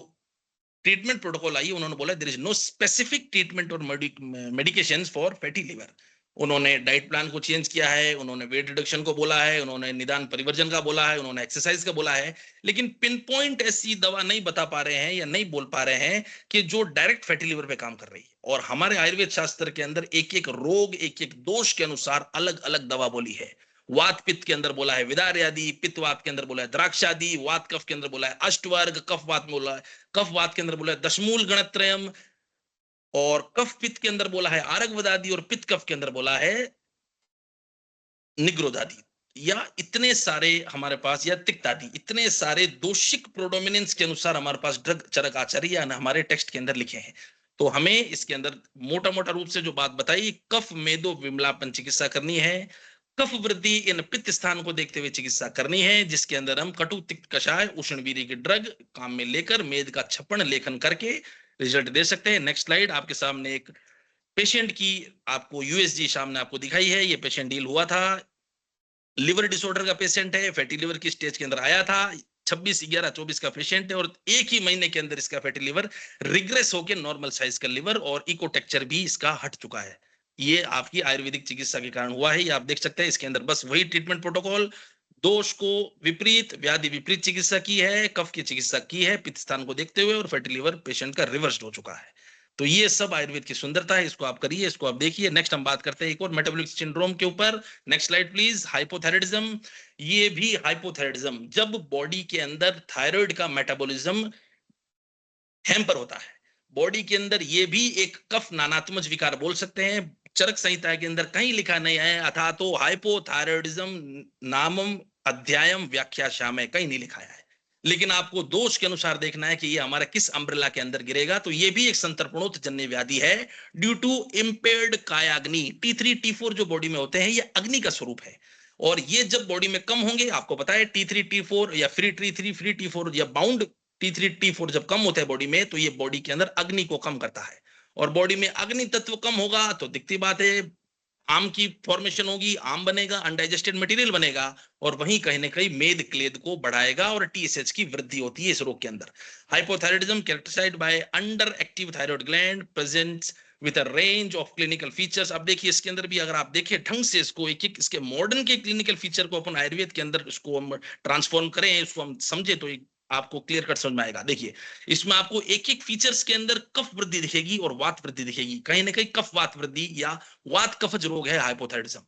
ट्रीटमेंट प्रोटोकॉल आई, उन्होंने बोला there is no specific treatment और मेडिकेशंस फॉर फैटी लिवर। उन्होंने डाइट प्लान को चेंज किया है, उन्होंने वेट रिडक्शन को बोला है, उन्होंने निदान परिवर्जन का बोला है, उन्होंने एक्सरसाइज का बोला है, लेकिन पिन पॉइंट ऐसी दवा नहीं बता पा रहे हैं या नहीं बोल पा रहे हैं कि जो डायरेक्ट फैटी लिवर पे काम कर रही है। और हमारे आयुर्वेद शास्त्र के अंदर एक एक रोग, एक एक दोष के अनुसार अलग अलग दवा बोली है। वात पित्त के अंदर बोला है विदार्यादि, पित्त वात के अंदर बोला है द्राक्षादि, वात कफ के अंदर बोला है अष्टवर्ग, कफ वात में बोला है, कफ वात के अंदर बोला है दशमूल गणत्रयम, और कफ पित्त के अंदर बोला है आरगवदादि, और पित्त कफ के अंदर बोला है निग्रोधादि। या इतने सारे हमारे पास, या तिक्तादि, इतने सारे दोषिक प्रोडोमिनेंस के अनुसार हमारे पास ड्रग चरक आचार्य या हमारे टेक्स्ट के अंदर लिखे हैं। तो हमें इसके अंदर मोटा मोटा रूप से जो बात बताई, कफ मेदो विमलापन चिकित्सा करनी है, कफ वृद्धि इन पित्त स्थान को देखते हुए चिकित्सा करनी है, जिसके अंदर हम कटु तिक्त कषाय उष्ण वीर्य की ड्रग काम में लेकर मेद का छप्पन लेखन करके रिजल्ट दे सकते हैं। Next slide. आपके सामने एक पेशेंट की आपको यूएसजी सामने आपको दिखाई है। ये पेशेंट डील हुआ था, लिवर डिसऑर्डर का पेशेंट है, फैटी लिवर की स्टेज के अंदर आया था, 26/11/24 का पेशेंट है, और एक ही महीने के अंदर इसका फैटी लिवर रिग्रेस होकर नॉर्मल साइज का लिवर और इकोटेक्चर भी इसका हट चुका है। ये आपकी आयुर्वेदिक चिकित्सा के कारण हुआ है। ये आप देख सकते हैं इसके अंदर बस वही ट्रीटमेंट प्रोटोकॉल, दोष को विपरीत, व्याधि विपरीत चिकित्सा की है, कफ की चिकित्सा की है पित्त स्थान को देखते हुए, और फैटी लिवर पेशेंट का रिवर्स्ड हो चुका है। तो ये सब आयुर्वेद की सुंदरता है, इसको आप करिए, इसको आप देखिए। नेक्स्ट हम बात करते हैं एक और मेटाबॉलिक सिंड्रोम के ऊपर। Next slide please. हाइपोथायराइडिज्म। ये भी हाइपोथायराइडिज्म जब बॉडी के अंदर थायराइड का मेटाबॉलिज्म हैम्पर होता है बॉडी के अंदर, ये भी एक कफ नानात्मज विकार बोल सकते हैं। चरक संहिता के अंदर कहीं लिखा नहीं है अथा तो हाइपोथायराइडिज्म नामम अध्यायम व्याख्याशाम, कहीं नहीं लिखा है, लेकिन आपको दोष के अनुसार देखना है कि ये हमारा किस अम्ब्रेला के अंदर गिरेगा। तो ये भी एक संतर्पणोत जन्य व्याधि है due to impaired कायाग्नि। T3 T4 जो बॉडी में होते हैं ये अग्नि का स्वरूप है, और ये जब बॉडी में कम होंगे, आपको पता है T3 T4 या फ्री T3 फ्री T4 या बाउंड T3 T4 जब कम होता है बॉडी में, तो ये बॉडी के अंदर अग्नि को कम करता है, और बॉडी में अग्नि तत्व कम होगा तो दिखती बात है आम की फॉर्मेशन होगी, आम बनेगा, अनडाइजेस्टेड मटेरियल बनेगा, और वहीं कहीं ना कहीं मेद क्लेद को बढ़ाएगा और टीएसएच की वृद्धि होती है इस रोग के अंदर। Hypothyroidism characterised by under active thyroid gland presents with a range of clinical features. अब देखिए इसके अंदर भी अगर आप देखिए ढंग से इसको, एक एक इसके मॉडर्न के क्लिनिकल फीचर को अपन आयुर्वेद के अंदर इसको हम ट्रांसफॉर्म करें, इसको हम समझे तो आपको क्लियर कट समझ में आएगा। देखिए इसमें आपको एक एक फीचर्स के अंदर कफ वृद्धि दिखेगी और वात वृद्धि दिखेगी, कहीं ना कहीं कफ वात वृद्धि या वात कफज रोग है हाइपोथायराइडिज्म।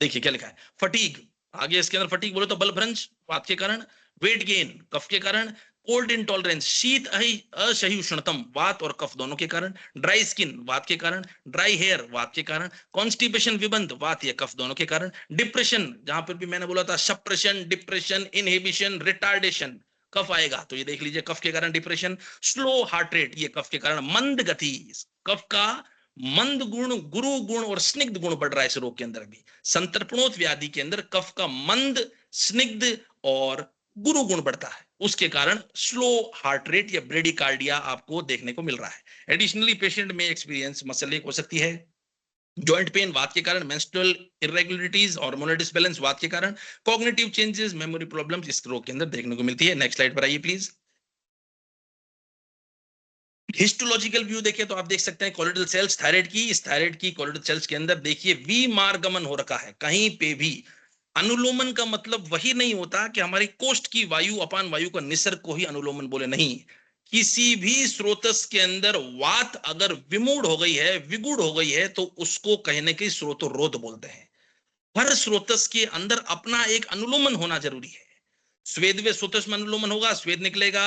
देखिए क्या लिखा है, फटीग, आगे इसके अंदर फटीग बोले तो बल भ्रंश वात के कारण, वेट गेन कफ के कारण, कोल्ड इंटॉलरेंस शीत असहिष्णुतम वात और कफ दोनों के कारण, ड्राई स्किन वात के कारण, ड्राई हेयर वात के कारण, कॉन्स्टिपेशन विबंध वात या कफ दोनों के कारण, डिप्रेशन, जहां पर भी मैंने बोला था सप्रेशन, डिप्रेशन, इनहिबिशन, रिटार्डेशन, कफ आएगा तो ये देख लीजिए कफ के कारण डिप्रेशन, स्लो हार्ट रेट ये कफ के कारण, मंद गति कफ का मंद गुण, गुरु गुण और स्निग्ध गुण बढ़ रहा है इस रोग के अंदर भी। संतर्पणोत व्याधि के अंदर कफ का मंद, स्निग्ध और गुरु गुण बढ़ता है, उसके कारण स्लो हार्ट रेट या ब्रेडिकार्डिया आपको देखने को मिल रहा है। एडिशनली पेशेंट में एक्सपीरियंस मसल एक हो सकती है, जॉइंट पेन वात के कारण, मेंस्ट्रुअल इरेगुलरिटीज हार्मोनल डिसबैलेंस वात के कारण, कॉग्निटिव चेंजेस मेमोरी प्रॉब्लम्स इस रोग के अंदर देखने को मिलती है। नेक्स्ट स्लाइड पर आइए प्लीज। हिस्टोलॉजिकल व्यू देखिए तो आप देख सकते हैं कॉलोइडल सेल्स थायराइड की, इस थायराइड की कॉलोइडल सेल्स के अंदर देखिए वी मार्गमन हो रखा है, कहीं पे भी अनुलोमन का मतलब वही नहीं होता कि हमारी कोष्ठ की वायु अपान वायु का निसर्ग को ही अनुलोमन बोले, नहीं। किसी भी स्रोतस के अंदर वात अगर विमूढ़ हो गई है, विगुड़ हो गई है, तो उसको कहने के स्रोतोरोध बोलते हैं। हर स्रोतस के अंदर अपना एक अनुलोमन होना जरूरी है। स्वेद व स्रोतस में अनुलोमन होगा, स्वेद निकलेगा।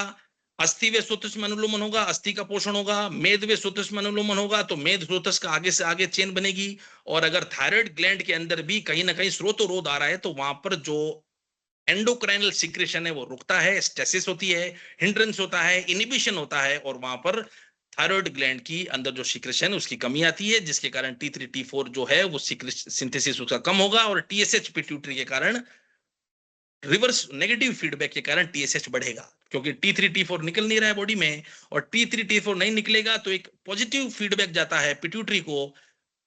अस्थि व स्रोतस में अनुलोमन होगा, अस्थि का पोषण होगा। मेद व स्रोतस में अनुलोमन होगा, तो मेद स्रोतस का आगे से आगे चेन बनेगी। और अगर थायराइड ग्लैंड के अंदर भी कहीं ना कहीं स्रोतोरोध आ रहा है, तो वहां पर जो एंडोक्राइनल सिक्रेशन है वो रुकता है, स्टेसिस होती है, हिंड्रेंस होता है, इनिबिशन होता है, और वहां पर थायराइड ग्लैंड की अंदर जो सिक्रेशन है उसकी कमी आती है, जिसके कारण T3 T4 जो है वो सिंथेसिस उसका कम होगा, और TSH पिट्यूटरी के कारण रिवर्स नेगेटिव फीडबैक के कारण TSH बढ़ेगा, क्योंकि T3 T4 निकल नहीं रहा है बॉडी में, और T3 T4 नहीं निकलेगा तो एक पॉजिटिव फीडबैक जाता है पिट्यूटरी को,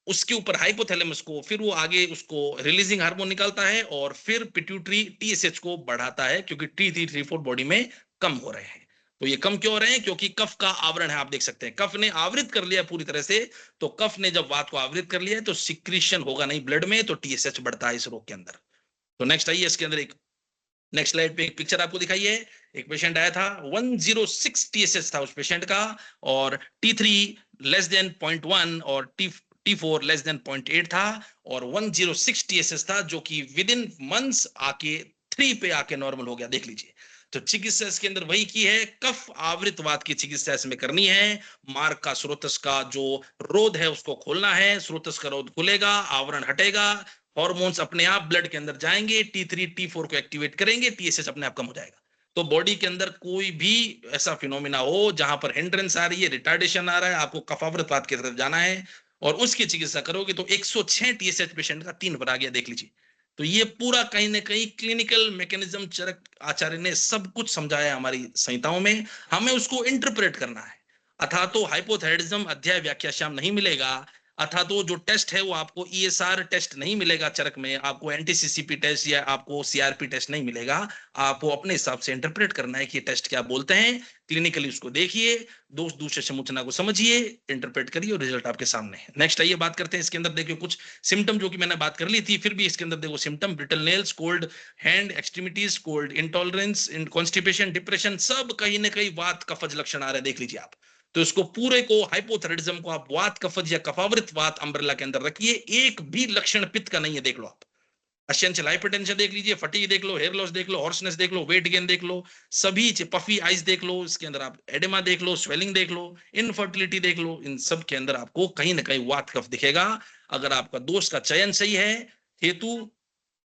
उसके ऊपर हाइपोथैलेमस को, फिर वो आगे उसको रिलीजिंग हार्मोन निकालता है, और फिर पिट्यूटरी TSH को बढ़ाता है, क्योंकि T3 T4 बॉडी में कम हो रहे हैं। तो ये कम क्यों हो रहे हैं? क्योंकि कफ का आवरण है, आप देख सकते हैं कफ ने आवृत कर लिया पूरी तरह से। तो कफ ने जब वात को आवृत कर लिया है तो सिक्रीशन होगा नहीं ब्लड में, तो TSH बढ़ता है इस रोग के अंदर। तो नेक्स्ट आइए, इसके अंदर एक नेक्स्ट स्लाइड पे एक पिक्चर आपको दिखाई है। एक पेशेंट आया था, 106 TSH था उस पेशेंट का, और T3 लेस देन 0.1 और T4 लेस देन 0.8 था, और 106 TSH था, जो कि विद इन मंथ्स आके 3 पे आके नॉर्मल हो गया। देख लीजिए, तो चिकित्सा इसके अंदर वही की है, कफ आवृतवात की चिकित्सा इसमें करनी है। मार्ग का स्रोतस का जो रोध है उसको खोलना है, स्रोतस का रोध खुलेगा, आवरण हटेगा, हॉर्मोन्स अपने आप ब्लड के अंदर जाएंगे, T3 T4 को एक्टिवेट करेंगे, TSH अपने आप कम हो जाएगा। तो बॉडी के अंदर कोई भी ऐसा फिनोमिना हो जहां पर हिंड्रेंस आ रही है, रिटार्डेशन आ रहा है, आपको कफावृतवात की तरफ जाना है और उसकी चिकित्सा करोगे, तो 106 TSH पेशेंट का 3 पर आ गया, देख लीजिए। तो ये पूरा कहीं ना कहीं क्लिनिकल मैकेनिज्म चरक आचार्य ने सब कुछ समझाया हमारी संहिताओं में, हमें उसको इंटरप्रेट करना है। अथा तो हाइपोथायरिज्म अध्याय व्याख्या श्याम नहीं मिलेगा, अथा तो जो टेस्ट है वो आपको ESR टेस्ट नहीं मिलेगा चरक में, आपको NTCCP टेस्ट या आपको CRP टेस्ट नहीं मिलेगा। आपको अपने हिसाब से इंटरप्रेट करना है कि ये टेस्ट क्या बोलते हैं, क्लिनिकली उसको देखिए, दोष दूसरे समुचना को समझिए, इंटरप्रेट करिए, और रिजल्ट आपके सामने है। नेक्स्ट आइए बात करते हैं, इसके अंदर देखिए कुछ सिम्टम जो कि मैंने बात कर ली थी, फिर भी इसके अंदर देखो symptom, brittle nails, cold hand extremities, cold intolerance, constipation, depression, सब कहीं ना कहीं वात कफज लक्षण आ रहे हैं, देख लीजिए आप। तो इसको पूरे को हाइपोथायरिज्म को आप वात कफज या कफावृत वात अम्ब्रेला के अंदर रखिए, एक भी लक्षण पित्त का नहीं है, देख लो आप। एसेंशियल हाइपरटेंशन देख लीजिए, फटीग देख लो, हेयर लॉस देख लो, हॉर्सनेस देख लो, वेट गेन देख लो, सभी पफी आइज देख लो, इसके अंदर आप एडेमा देख लो, स्वेलिंग देख लो, इनफर्टिलिटी देख लो, इन सब के अंदर आपको कहीं ना कहीं वात कफ दिखेगा। अगर आपका दोष का चयन सही है, हेतु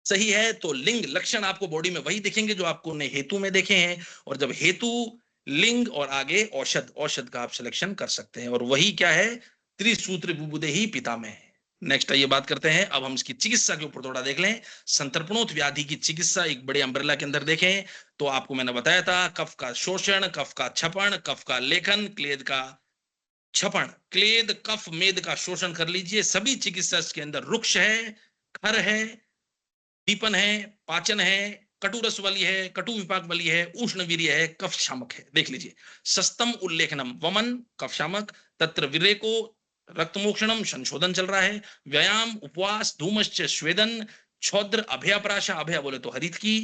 सही है, तो लिंग लक्षण आपको बॉडी में वही दिखेंगे जो आपको ने हेतु में देखे हैं, और जब हेतु लिंग और आगे औषध, औषध का आप सिलेक्शन कर सकते हैं, और वही क्या है, त्रिसूत्र बुबुदे ही पिता में है। नेक्स्ट आइए बात करते हैं, अब हम इसकी चिकित्सा के ऊपर थोड़ा देख लें। संतर्पणोत व्याधि की चिकित्सा एक बड़े अम्ब्रेला के अंदर देखें, तो आपको मैंने बताया था कफ का शोषण, कफ का छपण, कफ का लेखन, क्लेद का छपण, क्लेद कफ मेद का शोषण कर लीजिए। सभी चिकित्सा के अंदर रुक्ष है, खर है, दीपन है, पाचन है, कटु रस वाली है, कटु विपाक वाली है, उष्ण वीर्य है, कफ शामक है, देख लीजिए। सस्तम उल्लेखनम वमन कफ शामक, तत्र विरेको रक्तमोक्षणम संशोधन चल रहा है, व्यायाम उपवास धूमश्च स्वेदन, छौद्र अभयापराशा, अभया बोले तो हरित की,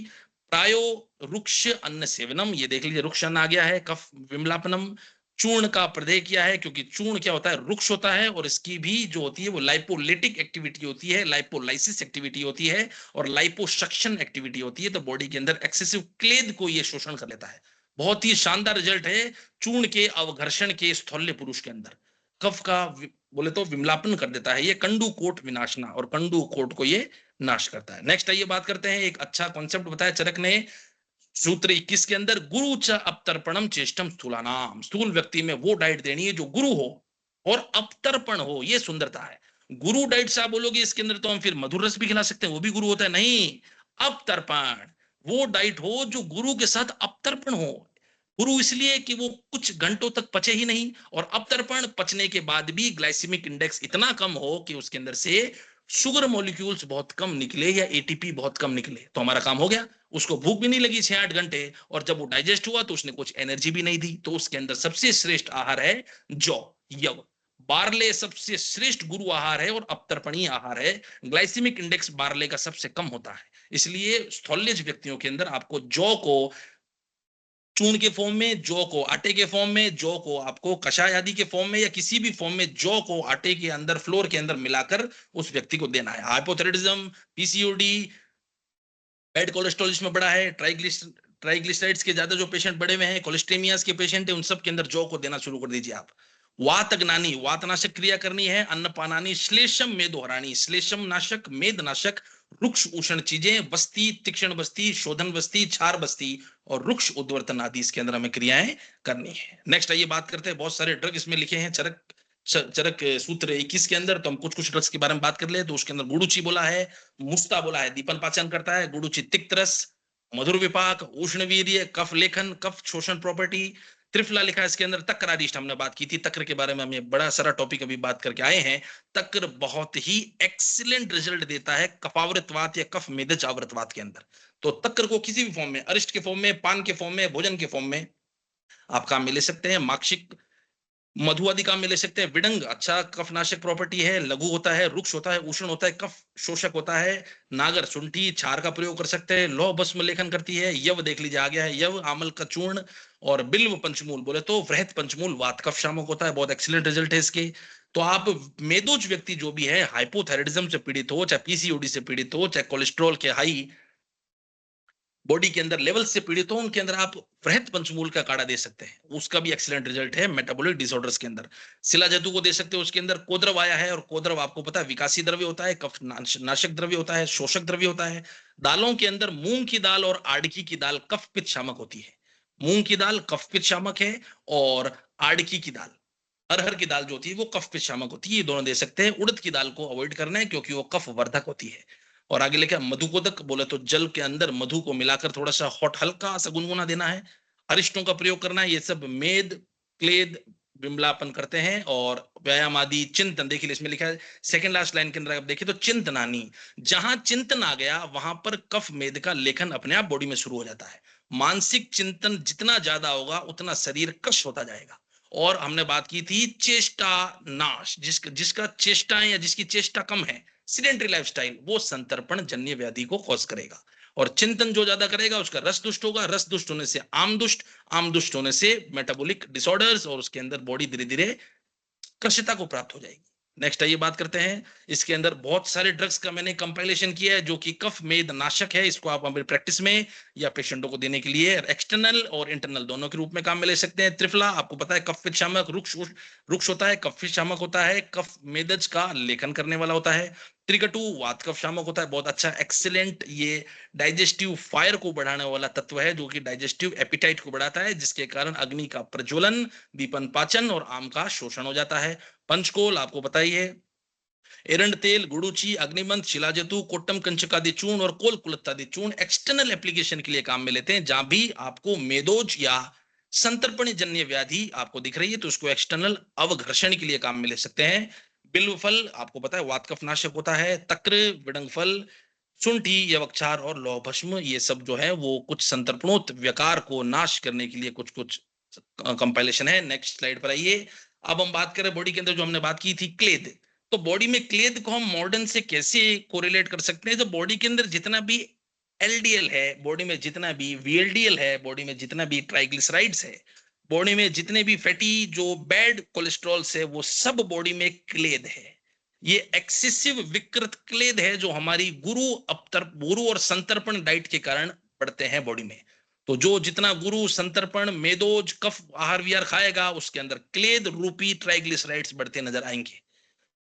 प्रायो रुक्ष अन्न सेवनम, ये देख लीजिए रुक्ष अन्न आ गया है, कफ विमलापनम, चूर्ण का प्रदेय किया है, क्योंकि चूर्ण क्या होता है, रुक्ष होता है, और इसकी भी जो होती है वो लाइपोलिटिक एक्टिविटी होती है, लाइपोलाइसिस एक्टिविटी होती है, और लाइपोसक्शन एक्टिविटी होती है। तो बॉडी के अंदर एक्सेसिव क्लेद को ये शोषण कर लेता है। बहुत ही शानदार रिजल्ट है चूर्ण के अवघर्षण के स्थौल्य पुरुष के अंदर, कफ का बोले तो विमलापन कर देता है ये, कंडू कोट विनाशना, और कंडू कोट को ये नाश करता है। नेक्स्ट आइए बात करते हैं, एक अच्छा कॉन्सेप्ट बताया चरक ने सूत्र 21 के अंदर, गुरु च अपतर्पणम चेष्टम स्थूलानाम, स्थूल व्यक्ति में वो डाइट देनी है जो गुरु हो और अपतर्पण हो, ये सुंदरता है। गुरु डाइट से आप बोलोगे इसके अंदर तो हम फिर मधुर रस भी खिला सकते हैं, वो भी गुरु होता है, नहीं, अपतर्पण वो डाइट हो जो गुरु के साथ अपतर्पण हो। गुरु इसलिए कि वो कुछ घंटों तक पचे ही नहीं, और अपतर्पण पचने के बाद भी ग्लाइसेमिक इंडेक्स इतना कम हो कि उसके अंदर से शुगर मॉलिक्यूल्स बहुत कम निकले या ATP बहुत कम निकले, तो हमारा काम हो गया। उसको भूख भी नहीं लगी 6-8 घंटे, और जब वो डाइजेस्ट हुआ तो उसने कुछ एनर्जी भी नहीं दी। तो उसके अंदर सबसे श्रेष्ठ आहार है जौ, यव, बार्ले सबसे श्रेष्ठ गुरु आहार है और अपतर्पणीय आहार है। ग्लाइसेमिक इंडेक्स बार्ले का सबसे कम होता है, इसलिए स्थौल्यज व्यक्तियों के अंदर आपको जौ को चूर्ण के फॉर्म में, जौ को आटे के फॉर्म में, जौ को आपको कषाय आदि के फॉर्म में या किसी भी फॉर्म में जौ को आटे के अंदर फ्लोर के अंदर मिलाकर उस व्यक्ति को देना है। हाइपोथायराइडिज्म, पीसीओडी, बैड कोलेस्ट्रॉल इसमें बड़ा है, ट्राइग्लिसराइड्स के ज्यादा जो पेशेंट बड़े हुए हैं, कोलेस्ट्रेमियास के पेशेंट है, उन सब के अंदर जौ को देना शुरू कर दीजिए आप। वातग्नानी, वातनाशक क्रिया करनी है। अन्नपानानी, श्लेषम मेदोहरानी, श्लेषम नाशक, मेद नाशक, रुक्ष उष्ण चीजें, बस्ती, तीक्ष्ण बस्ती, शोधन बस्ती, क्षार बस्ती और रुक्ष उद्वर्तन आदि इसके अंदर हमें क्रियाएं करनी है। नेक्स्ट आइए बात करते हैं, बहुत सारे ड्रग इसमें लिखे हैं चरक सूत्र 21 के अंदर, तो हम कुछ ड्रग्स के बारे में बात कर ले। तो उसके अंदर गुडुचि बोला है, मुस्ता बोला है, दीपन पाचन करता है, गुडुचि तिक्त रस, मधुर विपाक, उष्ण वीर्य, कफ लेखन, कफ शोषण प्रॉपर्टी। त्रिफला लिखा है इसके अंदर, तक्र अरिष्ट हमने बात की थी, तक्र के बारे में हम ये बड़ा सारा टॉपिक अभी बात करके आए हैं। तक्र बहुत ही एक्सीलेंट रिजल्ट देता है कफावृतवात या कफ मेदज आवृतवात के अंदर। तो तक्र को किसी भी फॉर्म में, अरिष्ट के फॉर्म में, पान के फॉर्म में, भोजन के फॉर्म में आप काम में ले सकते हैं। माक्षिक, मधु आदि काम में ले सकते हैं। विडंग अच्छा कफनाशक प्रॉपर्टी है, लघु होता है, रुक्ष होता है, उष्ण होता है, कफ शोषक होता है। नागर, शुंठी, छार का प्रयोग कर सकते हैं। लौह भस्म लेखन करती है। यव देख लीजिए आ गया है, यव आमल का चूर्ण। और बिल्व पंचमूल बोले तो वृहत पंचमूल वात कफ शामक होता है, बहुत एक्सीलेंट रिजल्ट है इसके। तो आप मेदोज व्यक्ति जो भी है, हाइपोथायराइडिज्म से पीड़ित हो, चाहे पीसीओडी से पीड़ित हो, चाहे कोलेस्ट्रॉल के हाई बॉडी के अंदर लेवल से पीड़ित हो, उनके अंदर आप वृहत पंचमूल का काढ़ा दे सकते हैं, उसका भी एक्सीलेंट रिजल्ट है मेटाबॉलिक डिसऑर्डर्स के अंदर। शिलाजतु को दे सकते हो, उसके अंदर कोद्रव आया है, और कोद्रव आपको पता है विकासी द्रव्य होता है, कफ नाशक द्रव्य होता है, शोषक द्रव्य होता है। दालों के अंदर मूंग की दाल और आड़की की दाल कफ पित्त शामक होती है। मूंग की दाल कफ पित्त शामक है, और आड़की की दाल, अरहर की दाल जो होती है वो कफ पित्त शामक होती है, ये दोनों दे सकते हैं। उड़द की दाल को अवॉइड करना है क्योंकि वो कफ वर्धक होती है। और आगे लेके मधुकोदक बोले तो जल के अंदर मधु को मिलाकर थोड़ा सा हॉट हल्का सा गुनगुना देना है। अरिष्टों का प्रयोग करना है। ये सब मेद, क्लेद, बिमलापन करते हैं। और व्यायाम आदि, चिंतन देखिए इसमें लिखा है सेकंड लास्ट लाइन के अंदर, आप देखिए तो चिंतनानी, जहां चिंतन आ गया वहां पर कफ मेद का लेखन अपने आप बॉडी में शुरू हो जाता है। मानसिक चिंतन जितना ज्यादा होगा उतना शरीर कश होता जाएगा। और हमने बात की थी चेष्टा नाश, जिसका चेष्टाएं या जिसकी चेष्टा कम है, सीडेंटरी लाइफस्टाइल, वो संतर्पण जन्य व्याधि को कॉज करेगा। और चिंतन जो ज्यादा करेगा उसका रस दुष्ट होगा, रस दुष्ट होने से आम दुष्ट होने से मेटाबॉलिक डिसऑर्डर्स, और उसके अंदर बॉडी धीरे धीरे कृशता को प्राप्त हो जाएगी। नेक्स्ट आइए बात करते हैं, इसके अंदर बहुत सारे ड्रग्स का मैंने कंपाइलेशन किया है जो कि कफ मेद नाशक है। इसको आप अपनी प्रैक्टिस में या पेशेंटों को देने के लिए एक्सटर्नल और इंटरनल दोनों के रूप में काम में ले सकते हैं। त्रिफला आपको पता है कफ पित्त शामक, रुक्ष होता है, कफ पित्त शामक होता है, कफ मेदज का लेखन करने वाला होता है। त्रिकटु वात कफ शामक होता है, बहुत अच्छा एक्सीलेंट, ये डाइजेस्टिव फायर को बढ़ाने वाला तत्व है जो कि डाइजेस्टिव एपिटाइट को बढ़ाता है, जिसके कारण अग्नि का प्रज्वलन, दीपन पाचन और आम का शोषण हो जाता है। पंचकोल आपको पता ही है, एरंड तेल, गुड़ूची, अग्निमंथ, शिलाजतु, कोट्टम कंचकादि चूर्ण और कोल कुलत्तादि चूर्ण एक्सटर्नल एप्लीकेशन के लिए काम में लेते हैं। जहां भी आपको मेदोज या संतर्पण जन्य व्याधि आपको दिख रही है तो उसको एक्सटर्नल अवघर्षण के लिए काम में ले सकते हैं। बिल्व फल आपको पता है वात कफ नाशक होता है। तक्र, विडंग फल, शुंठी, यवक्षार और लौह भस्म, ये सब जो है वो कुछ संतर्पणोत व्यकार को नाश करने के लिए कुछ कुछ कंपाइलेशन है। नेक्स्ट स्लाइड पर आइए। अब हम बात करें बॉडी के अंदर जो हमने बात की थी क्लेद, तो बॉडी में क्लेद को हम मॉडर्न से कैसे कोरिलेट कर सकते हैं। तो बॉडी के अंदर जितना भी एलडीएल है, बॉडी में जितना भी वीएलडीएल है, बॉडी में जितना भी ट्राइग्लिसराइड्स है, बॉडी में जितने भी फैटी जो बैड कोलेस्ट्रॉल है, वो सब बॉडी में क्लेद है। ये एक्सेसिव विकृत क्लेद है जो हमारी गुरु और संतर्पण डाइट के कारण बढ़ते हैं बॉडी में। तो जो जितना गुरु, संतर्पण, मेदोज, कफ आहार विहार खाएगा उसके अंदर क्लेद रूपी ट्राइग्लिसराइड्स बढ़ते नजर आएंगे।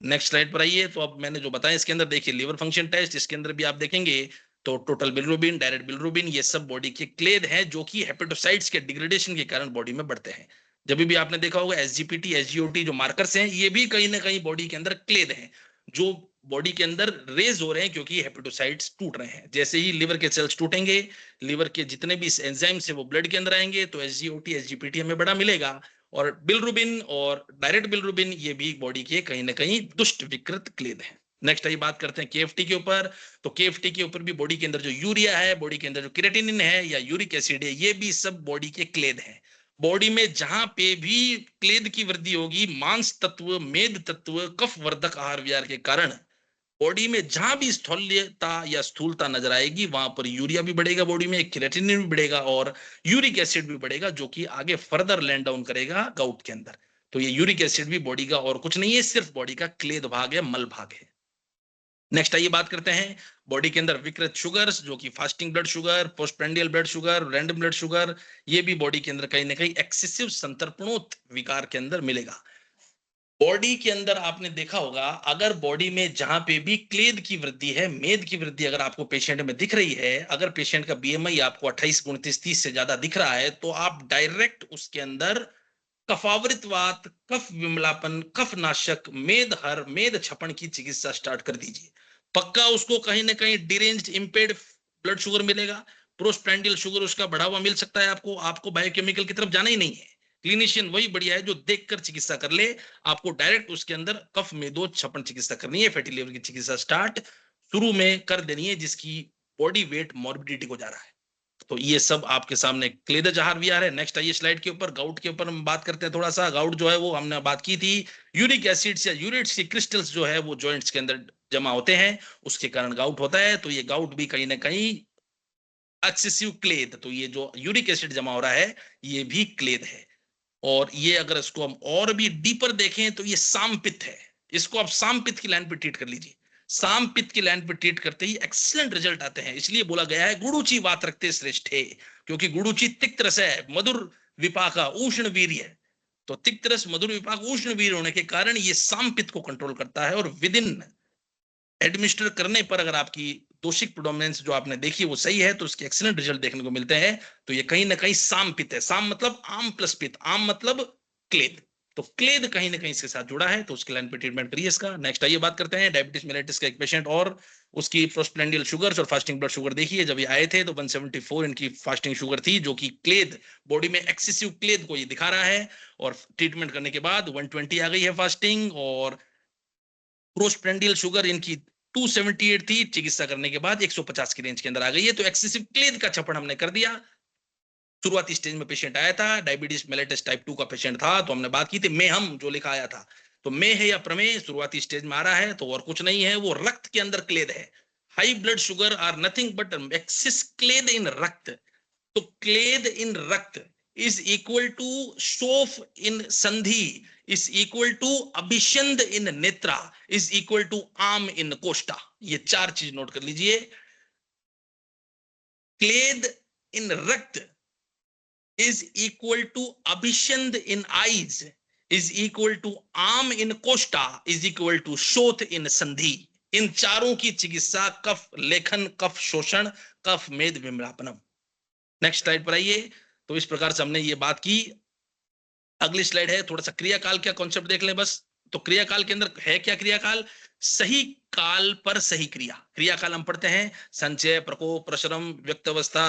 नेक्स्ट स्लाइड पर आइए। तो अब मैंने जो बताया इसके अंदर देखिए लिवर फंक्शन टेस्ट, इसके अंदर भी आप देखेंगे तो टोटल बिलिरुबिन, डायरेक्ट बिलिरुबिन, ये सब बॉडी के क्लेद हैं जो कि हेपेटोसाइट्स के डिग्रेडेशन के कारण बॉडी में बढ़ते हैं। जब भी आपने देखा होगा एसजीपीटी, एसजीओटी जो मार्कर्स हैं, ये भी कहीं ना कहीं बॉडी के अंदर क्लेद हैं जो बॉडी के अंदर रेज हो रहे हैं क्योंकि हेपेटोसाइट्स टूट रहे हैं। जैसे ही लिवर के सेल्स टूटेंगे, लिवर के जितने भी एंजाइम्स है वो ब्लड के अंदर आएंगे, तो एसजीओटी, एसजीपीटी हमें बड़ा मिलेगा। और बिलिरुबिन और डायरेक्ट बिलिरुबिन ये भी बॉडी के कहीं ना कहीं दुष्ट विकृत क्लेद हैं। नेक्स्ट आइए बात करते हैं केएफटी के ऊपर। तो केएफटी के ऊपर भी बॉडी के अंदर जो यूरिया है, बॉडी के अंदर जो क्रिएटिनिन है या यूरिक एसिड है, ये भी सब बॉडी के क्लेद हैं। बॉडी में जहां पे भी क्लेद की वृद्धि होगी, मांस तत्व, मेद तत्व, कफ वर्धक आहार विहार के कारण बॉडी में जहां भी स्थूल्यता या स्थूलता नजर आएगी वहां पर यूरिया भी बढ़ेगा, बॉडी में क्रिएटिनिन भी बढ़ेगा और यूरिक एसिड भी बढ़ेगा, जो कि आगे फर्दर लैंड डाउन करेगा गाउट के अंदर। तो ये यूरिक एसिड भी बॉडी का और कुछ नहीं है, सिर्फ बॉडी का क्लेद भाग है, मल भाग है। नेक्स्ट आइए बात करते हैं बॉडी के अंदर विकृत शुगर्स, जो कि fasting blood sugar, postprandial blood sugar, random blood sugar, ये भी बॉडी के अंदर कहीं ना कहीं एक्सेसिव संतर्पणोत विकार के अंदर मिलेगा। बॉडी के अंदर आपने देखा होगा, अगर बॉडी में जहां पे भी क्लेद की वृद्धि है, मेद की वृद्धि अगर आपको पेशेंट में दिख रही है, अगर पेशेंट का बीएमआई आपको 28, 29, 30 से ज्यादा दिख रहा है, तो आप डायरेक्ट उसके अंदर कफावृतवात, कफ विमलापन, कफ नाशक, मेद हर, मेद छपन की चिकित्सा स्टार्ट कर दीजिए। पक्का उसको कहीं ना कहीं डिरेंज्ड इंपेयर्ड ब्लड शुगर मिलेगा, पोस्टप्रेंडियल शुगर उसका बढ़ा हुआ मिल सकता है आपको। आपको बायोकेमिकल की तरफ जाना ही नहीं है, क्लिनिशियन वही बढ़िया है जो देखकर चिकित्सा कर ले। आपको डायरेक्ट उसके अंदर कफ मेदो छपन चिकित्सा करनी है, फैटी लिवर की चिकित्सा स्टार्ट शुरू में कर देनी है, जिसकी बॉडी वेट मॉर्बिडिटी को जा रहा है। तो ये सब आपके सामने क्लेद जहार विहार है। नेक्स्ट आइए स्लाइड के ऊपर, गाउट के ऊपर हम बात करते हैं थोड़ा सा। गाउट जो है वो हमने बात की थी, यूरिक एसिड्स या यूरेट्स के क्रिस्टल्स जो है वो जॉइंट्स के अंदर जमा होते हैं, उसके कारण गाउट होता है। तो ये गाउट भी कहीं ना कहीं एक्सेसिव क्लेद, तो ये जो यूरिक एसिड जमा हो रहा है ये भी क्लेद है। और ये अगर इसको हम और भी डीपर देखें तो ये सामपित्त है, इसको आप सामपित्त की लाइन पे ट्रीट कर लीजिए। सामपित्त की लाइन पे ट्रीट करते ही एक्सीलेंट रिजल्ट आते हैं। इसलिए बोला गया है गुड़ुची वात रखते श्रेष्ठ है, क्योंकि गुड़ुची तिक्त रस है, मधुर विपाका उष्ण वीर्य। तो तिक्त रस, मधुर विपाक, उष्ण वीर्य होने के कारण ये सामपित्त को कंट्रोल करता है। और विद इन एडमिनिस्टर करने पर अगर आपकी दोषिक प्रोडोमिनेंस जो आपने देखी वो सही है, तो उसके एक्सीलेंट रिजल्ट देखने को मिलते हैं। तो ये कहीं ना कहीं साम पित्त है। साम मतलब आम प्लस पित्त, आम मतलब क्लेद, तो क्लेद कहीं ना कहीं इसके साथ जुड़ा है, तो उसके लाइन पे ट्रीटमेंट करिए इसका। नेक्स्ट आइए बात करते हैं डायबिटीज मेलिटस का एक पेशेंट और उसकी पोस्टप्रेंडियल शुगर्स और फास्टिंग ब्लड शुगर देखिए। जब ये आए थे तो 174 इनकी फास्टिंग शुगर थी, जो कि क्लेद, बॉडी में एक्सेसिव क्लेद को ये दिखा रहा है। और ट्रीटमेंट करने के बाद 120 आ गई है फास्टिंग, और पोस्टप्रेंडियल शुगर इनकी 278 थी, चिकित्सा करने के बाद 150 की रेंज के अंदर आ गई है। तो एक्सेसिव क्लेद का छपन हमने कर दिया। शुरुआती स्टेज में पेशेंट आया था, डायबिटीज मेलिटस टाइप 2 का पेशेंट था, तो हमने बात की थी मेहम जो लिखा आया था। तो में है या प्रमेय शुरुआती स्टेज में आ रहा है, तो और कुछ नहीं है, वो रक्त के अंदर क्लेद है। High blood sugar are nothing but excess क्लेद इन रक्त। तो क्लेद इन रक्त is equal to शोफ in संधि is equal to अभिषंद in Netra is equal to आम in कोष्ठा। ये चार चीज नोट कर लीजिए। क्लेद इन रक्त is equal to अभिषंद in eyes is equal to आम in कोष्ठा is equal to शोथ in संधि। इन चारों की चिकित्सा कफ लेखन, कफ शोषण, कफ मेद विमलापनम। नेक्स्ट स्लाइड पर आइए। तो इस प्रकार से हमने ये बात की। अगली स्लाइड है, थोड़ा सा क्रियाकाल क्या कॉन्सेप्ट देख लें बस। तो क्रियाकाल के अंदर है क्या? क्रियाकाल सही काल पर सही क्रिया। क्रियाकाल हम पढ़ते हैं संचय, प्रकोप, प्रसरम, व्यक्तावस्था,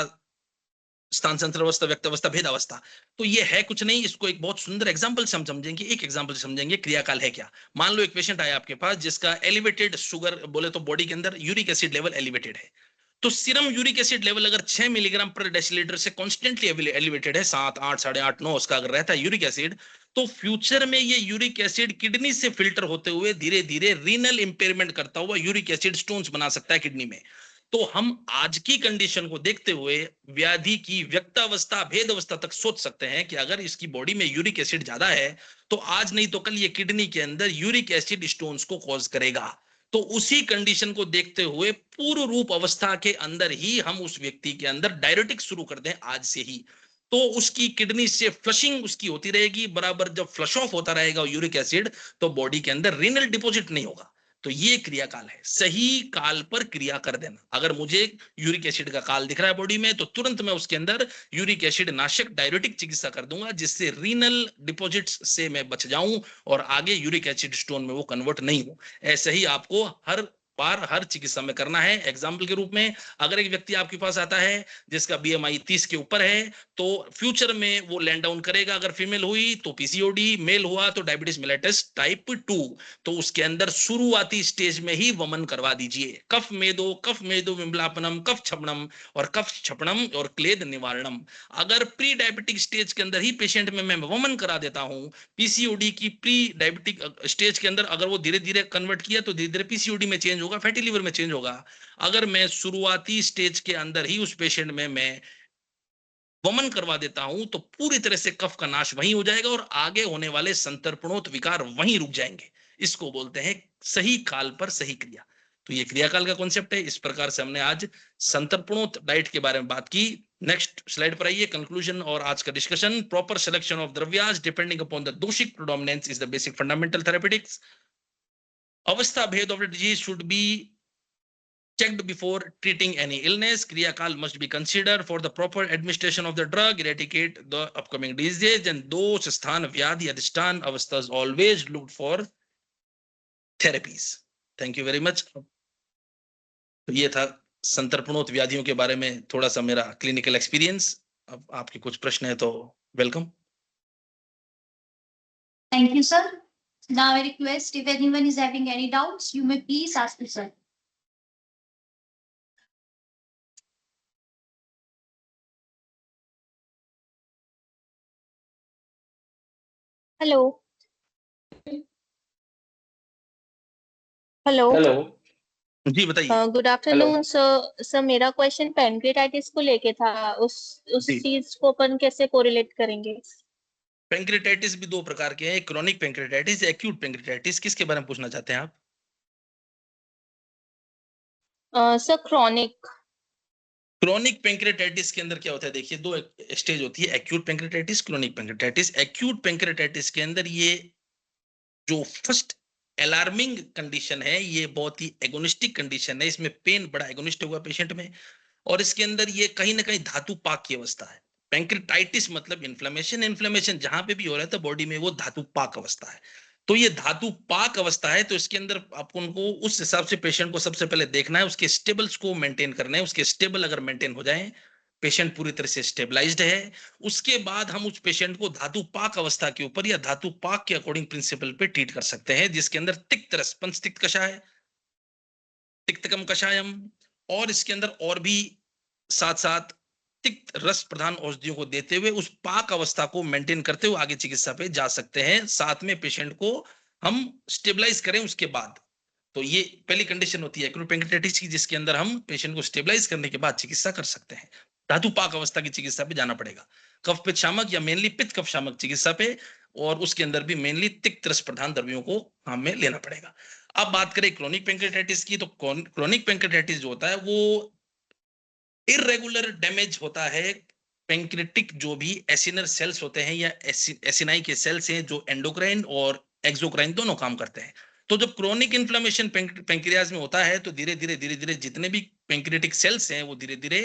स्थान संतरावस्था, व्यक्तावस्था, भेदावस्था। तो ये है कुछ नहीं, इसको एक बहुत सुंदर एग्जांपल से हम समझेंगे। एक एग्जांपल से समझेंगे क्रियाकाल है क्या। मान लो एक पेशेंट आया आपके पास जिसका एलिवेटेड शुगर, बोले तो बॉडी के अंदर यूरिक एसिड लेवल एलिवेटेड है। तो सीरम यूरिक एसिड लेवल अगर 6 मिलीग्राम पर डेसीलीटर से कॉन्स्टेंटली एलिवेटेड है, 7, 8, 8.5, 9 उसका अगर रहता है यूरिक एसिड, तो फ्यूचर में ये यूरिक एसिड किडनी से फिल्टर होते हुए धीरे धीरे रीनल इंपेयरमेंट करता हुआ यूरिक एसिड स्टोन्स बना सकता है किडनी में। तो हम आज की कंडीशन को देखते हुए व्याधि की व्यक्तावस्था, भेद अवस्था तक सोच सकते हैं कि अगर इसकी बॉडी में यूरिक एसिड ज्यादा है तो आज नहीं तो कल ये किडनी के अंदर यूरिक एसिड स्टोन्स को कॉज करेगा। तो उसी कंडीशन को देखते हुए पूर्व रूप अवस्था के अंदर ही हम उस व्यक्ति के अंदर डायरेटिक शुरू कर दें आज से ही, तो उसकी किडनी से फ्लशिंग उसकी होती रहेगी। बराबर जब फ्लश ऑफ होता रहेगा यूरिक एसिड, तो बॉडी के अंदर रीनल डिपॉजिट नहीं होगा। तो ये क्रियाकाल है, सही काल पर क्रिया कर देना। अगर मुझे यूरिक एसिड का काल दिख रहा है बॉडी में, तो तुरंत मैं उसके अंदर यूरिक एसिड नाशक डायरेटिक चिकित्सा कर दूंगा, जिससे रीनल डिपॉजिट्स से मैं बच जाऊं और आगे यूरिक एसिड स्टोन में वो कन्वर्ट नहीं हो। ऐसे ही आपको हर बार हर चिकित्सा में करना है। एग्जाम्पल के रूप में, अगर एक व्यक्ति आपके पास आता है जिसका बीएमआई 30 के ऊपर है, तो फ्यूचर में वो लैंड डाउन करेगा। अगर फीमेल हुई तो पीसीओडी, मेल हुआ तो डायबिटीज मेलिटस टाइप 2। तो उसके अंदर शुरुआती स्टेज में ही वमन करवा दीजिए। कफ मेदो विमलापनम, कफ छपणम और कफ छपणम और क्लेद निवारणम। अगर प्री डायबिटिक स्टेज के अंदर ही पेशेंट में मैं वमन करा देता हूं, पीसीओडी की प्री डायबिटिक स्टेज के अंदर अगर वो धीरे धीरे कन्वर्ट किया तो धीरे धीरे पीसीओडी में चेंज होगा, फैटी लीवर में चेंज होगा। अगर मैं शुरुआती स्टेज के अंदर ही उस पेशेंट में मैं वमन करवा देता हूं तो पूरी तरह से कफ का नाश वहीं हो जाएगा और आगे होने वाले संतर्पणोत विकार वहीं रुक जाएंगे। इसको बोलते हैं सही काल पर सही क्रिया। तो ये क्रियाकाल का कॉन्सेप्ट है। इस प्रकार से हमने आज संतर्पणोत डाइट के बारे में बात की। नेक्स्ट स्लाइड पर आइए। कंक्लूजन और आज का डिस्कशन। प्रॉपर सिलेक्शन ऑफ द्रव्यास डिपेंडिंग अपॉन द दोषिक predominance is the basic fundamental therapeutics. अवस्था भेद of the disease should be checked before treating any illness. Kriya Kal must be considered for the proper administration of the drug, eradicate the upcoming disease, and those sthan vyadhi adhishtan avasthas always looked for therapies. Thank you very much. तो ये था संतर्पणोत व्याधियों के बारे में थोड़ा सा मेरा क्लिनिकल एक्सपीरियंस। अब आपके कुछ प्रश्न है तो welcome. Thank you, sir. Now I request if anyone is having any doubts, you may please ask the sir. Hello hello hello जी बताइए। Good afternoon sir. सर मेरा क्वेश्चन पैनक्रियाटाइटिस को लेके था, उस जी। चीज को अपन कैसे कोरिलेट करेंगे? पैंक्रियाटाइटिस भी दो प्रकार के हैं, क्रोनिक पैंक्रियाटाइटिस, एक्यूट पैंक्रियाटाइटिस। किसके बारे में पूछना चाहते हैं आप? Sir chronic. क्रोनिक पैंक्रियाटाइटिस के अंदर क्या होता है, देखिए दो स्टेज होती है, acute pancreatitis, chronic pancreatitis. Acute pancreatitis के अंदर ये जो फर्स्ट अलार्मिंग कंडीशन है, ये बहुत ही एगोनिस्टिक कंडीशन है। इसमें पेन बड़ा एगोनिस्ट होगा पेशेंट में, और इसके अंदर ये कहीं ना कहीं धातु पाक की अवस्था है। पैंक्रियाटाइटिस मतलब इन्फ्लेमेशन, इन्फ्लेमेशन जहां पे भी हो रहा है तो बॉडी में वो धातु पाक अवस्था है। तो ये धातु पाक अवस्था है, तो इसके अंदर आपको उनको उस हिसाब से पेशेंट को सबसे पहले देखना है, उसके स्टेबल्स को मेंटेन करना है। उसके स्टेबल अगर मेंटेन हो जाए, पेशेंट पूरी तरह से स्टेबलाइज्ड है, उसके बाद हम उस पेशेंट को धातु पाक अवस्था के ऊपर या धातु पाक के अकॉर्डिंग प्रिंसिपल पे ट्रीट कर सकते हैं, जिसके अंदर तिक्त रस, पंचतिक्त कषाय, तिक्तकम कषायम, और इसके अंदर और भी साथ साथ तिक्त रस प्रधान औषधियों को देते हुए उस पाक अवस्था को मेंटेन करते हुए आगे चिकित्सा पे जा सकते हैं। साथ में पेशेंट को हम स्टेबलाइज करें उसके बाद। तो ये पहली कंडीशन होती है एक्यूट पैंक्रियाटाइटिस की, जिसके अंदर हम पेशेंट को स्टेबलाइज करने के बाद चिकित्सा कर सकते हैं। धातु पाक अवस्था की चिकित्सा पे जाना पड़ेगा, कफ पित्त शामक या मेनली पित्त कफ शामक चिकित्सा पे, और उसके अंदर भी मेनली तिक्त रस प्रधान द्रव्यों को हमें लेना पड़ेगा। अब बात करें क्रोनिक पैंक्रियाटाइटिस की, तो क्रोनिक पैंक्रियाटाइटिस जो होता है वो इरेगुलर डैमेज होता है। पैंक्रियाटिक जो भी एसिनर सेल्स होते हैं या एसिनाई के सेल्स हैं, जो एंडोक्राइन और एक्सोक्राइन दोनों काम करते हैं। तो जब क्रोनिक इन्फ्लेमेशन पैंक्रियाज में होता है तो धीरे धीरे जितने भी पैंक्रियाटिक सेल्स हैं वो धीरे धीरे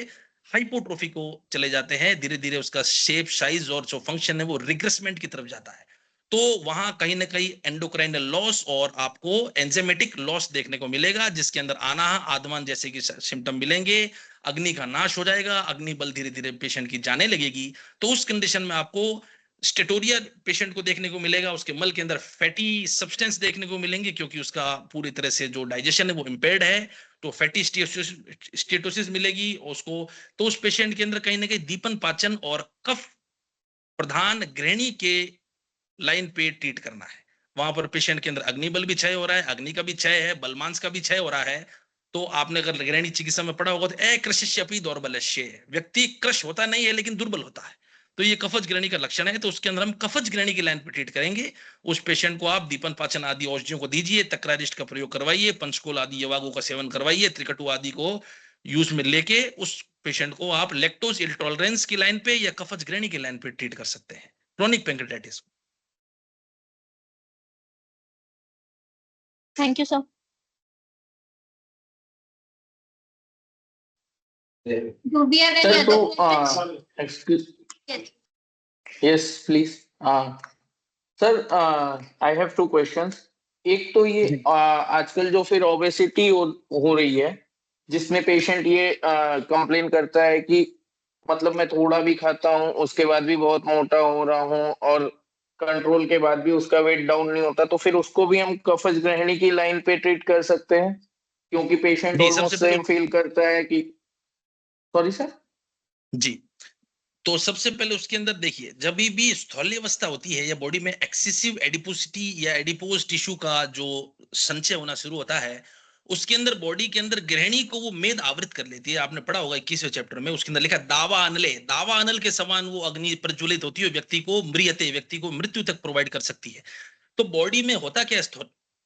हाइपोट्रोफी को चले जाते हैं, धीरे धीरे उसका शेप, साइज और जो फंक्शन है वो रिग्रेसमेंट की तरफ जाता है। तो वहां कहीं ना कहीं एंडोक्राइनल लॉस और आपको एंजाइमेटिक लॉस देखने को मिलेगा, जिसके अंदर आना आदमान जैसे कि सिम्टम मिलेंगे। अग्नि का नाश हो जाएगा, अग्नि बल धीरे धीरे पेशेंट की जाने लगेगी। तो उस कंडीशन में आपको स्टेटोरिया पेशेंट को देखने को मिलेगा, उसके मल के अंदर फैटी सब्सटेंस देखने को मिलेंगे, क्योंकि उसका पूरी तरह से जो डाइजेशन है वो इम्पेयर्ड है। तो फैटी स्टेटोसिस मिलेगी उसको। तो उस पेशेंट के अंदर कहीं ना कहीं दीपन पाचन और कफ प्रधान गृहिणी के लाइन पे ट्रीट करना है। वहां पर पेशेंट के अंदर अग्निबल भी क्षय हो रहा है, अग्नि का भी क्षय है, बलमांस का भी क्षय हो रहा है। तो आपने अगर गृहिणी चिकित्सा में पढ़ा होगा तो अकृशिष्यपि दौर्बल्य, व्यक्ति क्रश होता नहीं है लेकिन दुर्बल होता है, तो ये कफज गृहिणी का लक्षण है। तो उसके अंदर हम कफज गृहिणी की लाइन पे ट्रीट करेंगे। उस पेशेंट को आप दीपन पाचन आदि औषधियों को दीजिए, तक्रारिष्ट का प्रयोग करवाइए, पंचकोल आदि यवागों का सेवन करवाइए, त्रिकटु आदि को यूज में लेके उस पेशेंट को आप लैक्टोज इंटॉलरेंस की लाइन पे या कफज गृहिणी की लाइन पे ट्रीट कर सकते हैं chronic pancreatitis. Thank you sir. Do we have any Sir, other so questions? excuse. Yes. Yes, please. Sir, I have two questions. एक तो ये आजकल जो फिर ओबेसिटी हो रही है, जिसमें पेशेंट ये कंप्लेन करता है कि मतलब मैं थोड़ा भी खाता हूँ उसके बाद भी बहुत मोटा हो रहा हूँ और कंट्रोल के बाद भी उसका वेट डाउन नहीं होता, तो फिर उसको भी हम कफज गृहिणी की लाइन पे ट्रीट कर सकते हैं, क्योंकि पेशेंट जी, ऑलमोस्ट सबसे सेम फील करता है कि सॉरी सर। जी, तो सबसे पहले उसके अंदर देखिए, जब भी स्थौल्यावस्था होती है या बॉडी में एक्सेसिव एडिपोसिटी या एडिपोज टिश्यू का जो संचय होना शुरू होता है, उसके अंदर बॉडी के अंदर ग्रहणी को वो मेद आवृत कर लेती है। आपने पढ़ा होगा 21वें चैप्टर में, उसके अंदर लिखा दावा अनले, दावा अनल के समान वो अग्नि प्रज्वलित होती है, व्यक्ति को म्रियते, व्यक्ति को मृत्यु तक प्रोवाइड कर सकती है। तो बॉडी में होता क्या,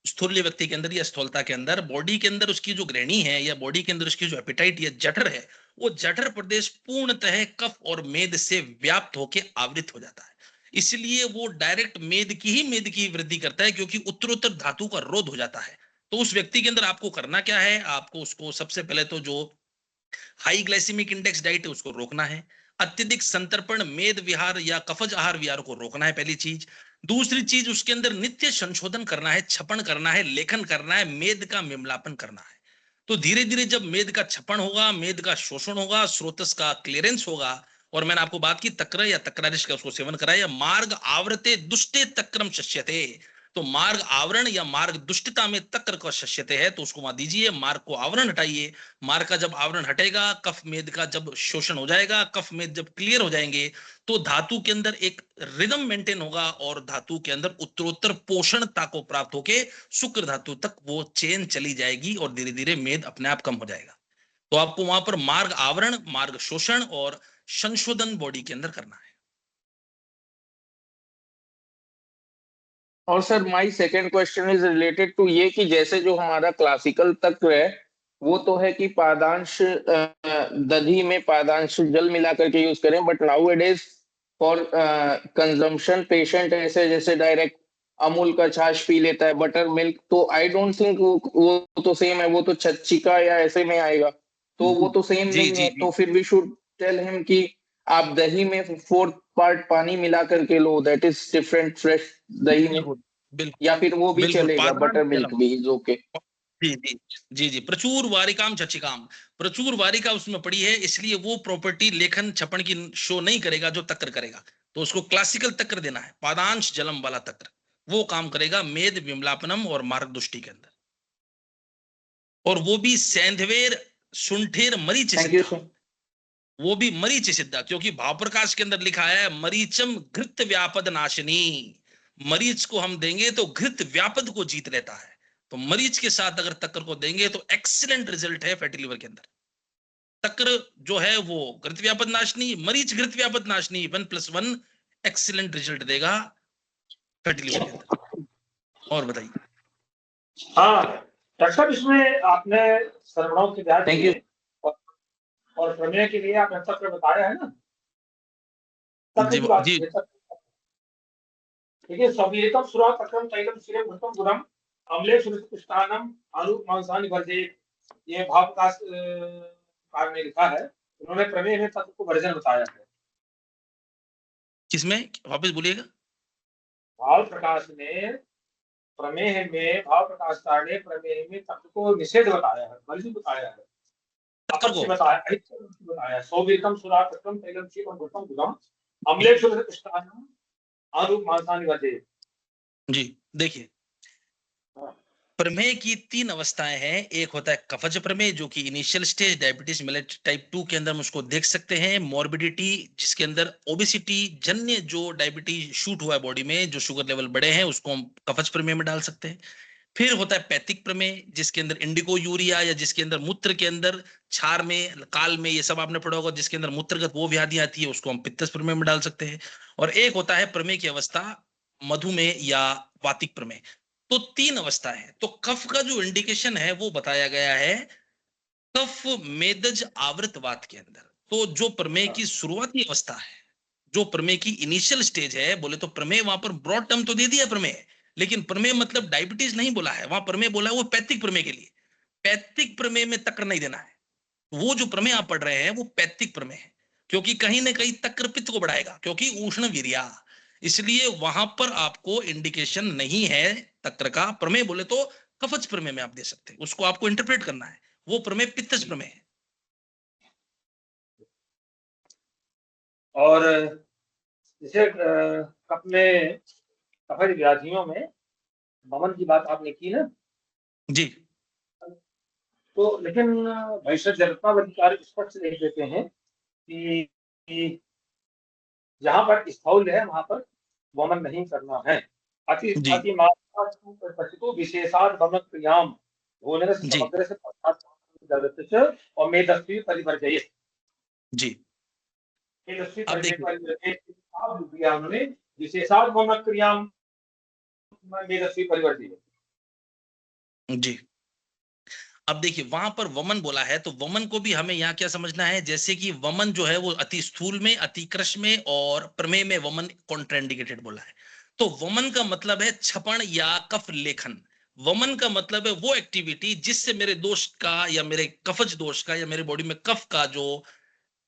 स्थूल व्यक्ति के अंदर या स्थूलता के अंदर, बॉडी के अंदर उसकी जो ग्रहणी है या बॉडी के अंदर उसकी जो एपिटाइट या जठर है, वो जठर प्रदेश पूर्णतः कफ और मेद से व्याप्त होकर आवृत हो जाता है। इसलिए वो डायरेक्ट मेद की वृद्धि करता है, क्योंकि उत्तरोत्तर धातु का रोध हो जाता है। तो उस व्यक्ति के अंदर आपको करना क्या है, आपको उसको सबसे पहले तो जो हाई ग्लाइसेमिक इंडेक्स डाइट है उसको रोकना है, अत्यधिक संतर्पण मेद विहार या कफज आहार विहार को रोकना है, पहली चीज। दूसरी चीज, उसके अंदर नित्य संशोधन करना है, छपन करना है, लेखन करना है, मेद का मिमलापन करना है। तो धीरे धीरे जब मेद का छपन होगा, मेद का शोषण होगा, स्रोतस का क्लियरेंस होगा, और मैंने आपको बात की तक्र या तक्रारिश का उसको सेवन कराया, मार्ग आवृते दुष्टे तक्रम शस्यते, तो मार्ग आवरण या मार्ग दुष्टता में तक्र का शस्यते है, तो उसको वहां दीजिए, मार्ग को आवरण हटाइए। मार्ग का जब आवरण हटेगा, कफ मेद का जब शोषण हो जाएगा, कफ मेद जब क्लियर हो जाएंगे, तो धातु के अंदर एक रिदम मेंटेन होगा और धातु के अंदर उत्तरोत्तर पोषणता को प्राप्त होके शुक्र धातु तक वो चेन चली जाएगी और धीरे धीरे मेद अपने आप कम हो जाएगा। तो आपको वहां पर मार्ग आवरण, मार्ग शोषण और संशोधन बॉडी के अंदर करना है। और sir my second question is related to ये कि जैसे जो हमारा क्लासिकल तत्व है वो तो है कि पादांश दधी में पादांश जल मिला करके यूज करें, but now it is for consumption patient ऐसे जैसे डायरेक्ट अमूल का छाछ पी लेता है, बटर मिल्क, तो आई डोंट थिंक वो तो सेम है, वो तो छच्छिका या ऐसे में आएगा, तो वो तो सेम जी नहीं जी है। जी, तो फिर वी शुड टेल हिम कि आप दही में 4th पार्ट पानी मिला करके लो, दैट इज डिफरेंट फ्रेश दही में, बिल्कुल बिल्कुल या फिर वो भी बिल्कुल, चलेगा, पादान बटर मिल्क जलम, भी इज ओके? जी जी जी जी, प्रचुर वारिकाम चचिकाम, प्रचुर वारिका उसमें पड़ी है, इसलिए वो प्रॉपर्टी लेखन छपन की शो नहीं करेगा जो तक्र करेगा। तो उसको क्लासिकल तक्र देना है, पादांश जलम वाला तक्र, वो काम करेगा मेद विमलापनम और मार्ग दुष्टि के अंदर, और वो भी सेंधवेर सुंठेर मरीच थैंक यू सिद्धा, सर। वो भी मरीच सिद्धा, क्योंकि भाव प्रकाश के अंदर लिखा है मरीचम घृत व्यापद नाशिनी, मरीच को हम देंगे तो घृत व्यापद को जीत लेता है। तो मरीच के साथ अगर तक्र को देंगे तो एक्सीलेंट रिजल्ट है फैटी लिवर के अंदर। तक्र जो है वो घृत व्यापद नाशनी, मरीच घृत व्यापद नाशनी, 1+1 एक्सीलेंट रिजल्ट देगा फैटी लिवर के अंदर। और बताइए। हाँ डॉक्टर साहब, इसमें आपने सर्वणाओं के ब्याज थैंक यू। और प्रमेय के लिए आपने तक्र बताया है ना, तक्र जी की बात जी, की है, ठीक है। सवीतम सुरा तक्रम तैलम सिरे भूतम गुरम अम्ले सुरस्थानम आलू मांसानि वर्जित, ये भाव प्रकाश कार ने लिखा है। उन्होंने प्रमेय में तत्व को वर्जन बताया है। किसमें, वापस बोलिएगा। भाव प्रकाश ने प्रमेय में, भाव प्रकाशकार ने प्रमेय में तत्व को निषेध बताया है, वर्जित बताया है, तक्र को बताया। सौवीतम सुरा तक्रम तैलम सिरे भूतम गुरम अम्ले सुरस्थानम आलू मांसानि वर्जित। जी देखिए, प्रमेय की 3 अवस्थाएं हैं। एक होता है कफज प्रमेय, जो कि initial stage diabetes mellitus type 2 के अंदर हम उसको देख सकते हैं। मॉर्बिडिटी, जिसके अंदर ओबेसिटी जन्य जो डायबिटीज शूट हुआ है बॉडी में, जो शुगर लेवल बड़े हैं, उसको हम कफज प्रमेय में डाल सकते हैं। फिर होता है पैथिक प्रमेय, जिसके अंदर इंडिको यूरिया या जिसके अंदर मूत्र के अंदर क्षार में, काल में, ये सब आपने पढ़ा होगा, जिसके अंदर मूत्रगत वो व्याधियां आती है, उसको हम पित्तस प्रमेय में डाल सकते हैं। और एक होता है प्रमेय की अवस्था मधुमेह या वातिक प्रमेय। तो 3 अवस्था है। तो कफ का जो इंडिकेशन है वो बताया गया है कफ मेदज आवृतवात के अंदर। तो जो प्रमेय की शुरुआती अवस्था है, जो प्रमेय की इनिशियल स्टेज है, बोले तो प्रमेय वहां पर ब्रॉड टर्म तो दे दिया प्रमेय, लेकिन प्रमेय मतलब डायबिटीज नहीं बोला है, वहां प्रमेय बोला है वो पैथिक प्रमेय के लिए। पैथिक प्रमेय में तक्र नहीं देना है। वो जो प्रमेय आप पढ़ रहे हैं वो पैथिक प्रमेय है, क्योंकि कहीं ना कहीं तक्र पित्त को बढ़ाएगा, क्योंकि उष्ण वीर्या, इसलिए वहां पर आपको इंडिकेशन नहीं है तक्र का। प्रमेय बोले तो कफज प्रमेय में आप दे सकते हैं, उसको आपको इंटरप्रेट करना है, वो प्रमेय पित्तज प्रमेय है। और जैसे कफ में, कफज व्याधियों में वमन की बात आपने की ना, जी तो लेकिन भैषज जरत्नावधिकार स्पष्ट लिख देते हैं कि जहां पर स्थौल है वहां पर वमन नहीं करना है। अति जी अति मात्रा विशेषाद वमन क्रियाम भुवनेन जी समग्रस्य पश्चात् और मेधस्वी परिवर्जयेत्। जी। मेधस्वी अब देखिए परिवर्जयेत् आप जो दिया उन्होंने विशेषार्थ वमन क्रियां मेधस्वी परिवर्जयेत्। जी, अब देखिए वहां पर वमन बोला है, तो वमन को भी हमें यहाँ क्या समझना है, जैसे कि वमन जो है वो अति स्थूल में, अति कृश में और प्रमेय में वमन कॉन्ट्राइंडिकेटेड बोला है। तो वमन का मतलब है छपन या कफ लेखन। वमन का मतलब है वो एक्टिविटी जिससे मेरे दोष का या मेरे कफज दोष का या मेरे बॉडी में कफ का जो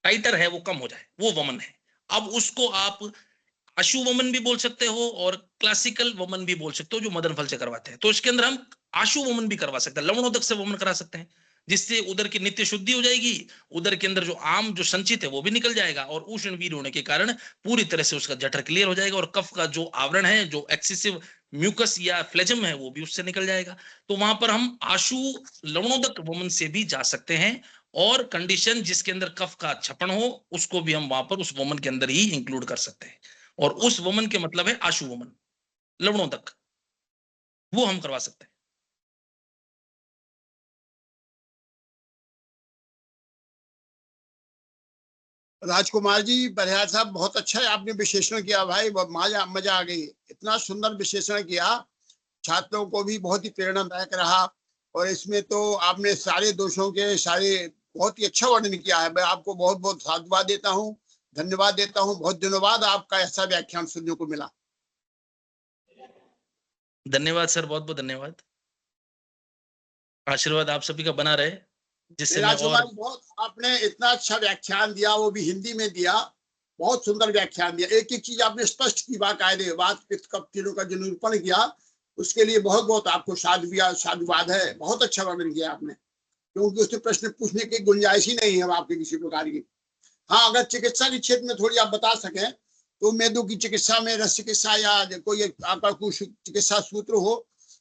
टाइटर है वो कम हो जाए, वो वमन है। अब उसको आप आशु वमन भी बोल सकते हो और क्लासिकल वमन भी बोल सकते हो, जो मदन फल से करवाते हैं। तो इसके अंदर हम आशु वमन भी करवा सकते हैं, लवणोदक से वमन करा सकते हैं, जिससे उदर की नित्य शुद्धि हो जाएगी, उदर के अंदर जो आम जो संचित है वो भी निकल जाएगा, और उष्ण वीर होने के कारण पूरी तरह से उसका जठर क्लियर हो जाएगा, और कफ का जो आवरण है, जो एक्सेसिव म्यूकस या फ्लेजम है, वो भी उससे निकल जाएगा। तो वहां पर हम आशु लवणोदक वमन से भी जा सकते हैं, और कंडीशन जिसके अंदर कफ का छपन हो उसको भी हम वहां पर उस वमन के अंदर ही इंक्लूड कर सकते हैं। और उस वमन के मतलब है आशु वमन, लवणों तक, वो हम करवा सकते हैं। राजकुमार जी, बरियार साहब, बहुत अच्छा है, आपने विश्लेषण किया भाई, मजा आ गई, इतना सुंदर विश्लेषण किया, छात्रों को भी बहुत ही प्रेरणादायक रहा। और इसमें तो आपने सारे दोषों के सारे बहुत ही अच्छा वर्णन किया है। मैं आपको बहुत बहुत साधुवाद देता हूँ, धन्यवाद देता हूँ। बहुत दिनों बाद आपका ऐसा व्याख्यान सुनने को मिला। धन्यवाद सर, बहुत बहुत धन्यवाद। आशीर्वाद आप सभी का बना रहे, जिससे मैं और राजकुमार, बहुत आपने इतना अच्छा व्याख्यान दिया, वो भी हिंदी में दिया, बहुत सुंदर व्याख्यान दिया। एक एक चीज आपने स्पष्ट की, बाकायदे बात पित्त कफ तीनों का जो निरूपण किया, उसके लिए बहुत बहुत आपको साधुवाद है। बहुत अच्छा वर्णन किया आपने, क्योंकि उसमें प्रश्न पूछने की गुंजाइश ही नहीं है आपके किसी प्रकार की। हाँ, अगर चिकित्सा के क्षेत्र में थोड़ी आप बता सकें तो मेदो की चिकित्सा में रस चिकित्सा या कोई आपका कुछ चिकित्सा सूत्र हो,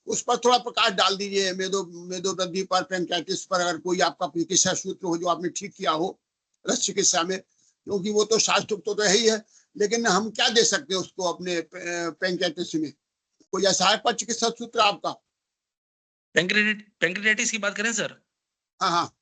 उस पर थोड़ा प्रकाश डाल दीजिए। मेदो वृद्धि पर, पैंक्रियाटिस पर, अगर कोई आपका चिकित्सा सूत्र हो जो आपने ठीक किया हो रस चिकित्सा में, क्योंकि वो तो शास्त्र तो है ही है, लेकिन हम क्या दे सकते हैं उसको अपने पैंक्रियाटिस में? कोई ऐसा है पर चिकित्सा सूत्र आपका? पैंक्रियाटिस की बात करें सर, हाँ हाँ,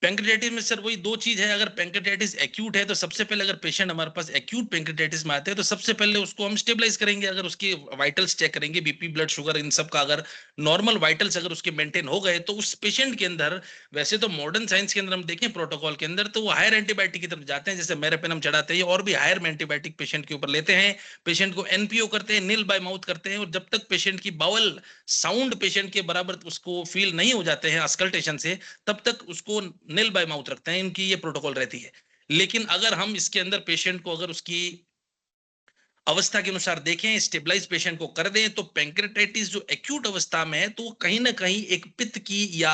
पैंक्रियाटिस में सर वही दो चीज है। अगर पैंक्रियाटिस एक्यूट है तो सबसे पहले, अगर पेशेंट हमारे पास एक्यूट पैंक्रियाटिस में आते हैं तो सबसे पहले उसको हम स्टेबलाइज करेंगे। अगर उसके वाइटल्स चेक करेंगे, बीपी, ब्लड शुगर, इन सब का अगर नॉर्मल वाइटल्स अगर उसके मेंटेन हो गए, तो उस पेशेंट के अंदर, वैसे तो मॉडर्न साइंस के अंदर हम देखें प्रोटोकॉल के अंदर, तो वो हायर एंटीबायोटिक की तरफ जाते हैं, जैसे मेरेपेनम चढ़ाते हैं, और भी हायर एंटीबायोटिक पेशेंट के ऊपर लेते हैं, पेशेंट को एनपीओ करते हैं, नील बाय माउथ करते हैं, और जब तक पेशेंट की बाउल साउंड पेशेंट के बराबर उसको फील नहीं हो जाते हैं अस्कल्टेशन से, तब तक उसको नील बाय माउथ रखते हैं। इनकी ये प्रोटोकॉल रहती है। लेकिन अगर हम इसके अंदर पेशेंट को अगर उसकी अवस्था के अनुसार देखें, स्टेबलाइज पेशेंट को कर दें, तो पैंक्रेटाइटिस जो एक्यूट अवस्था में है, तो कहीं ना कहीं एक पित्त की या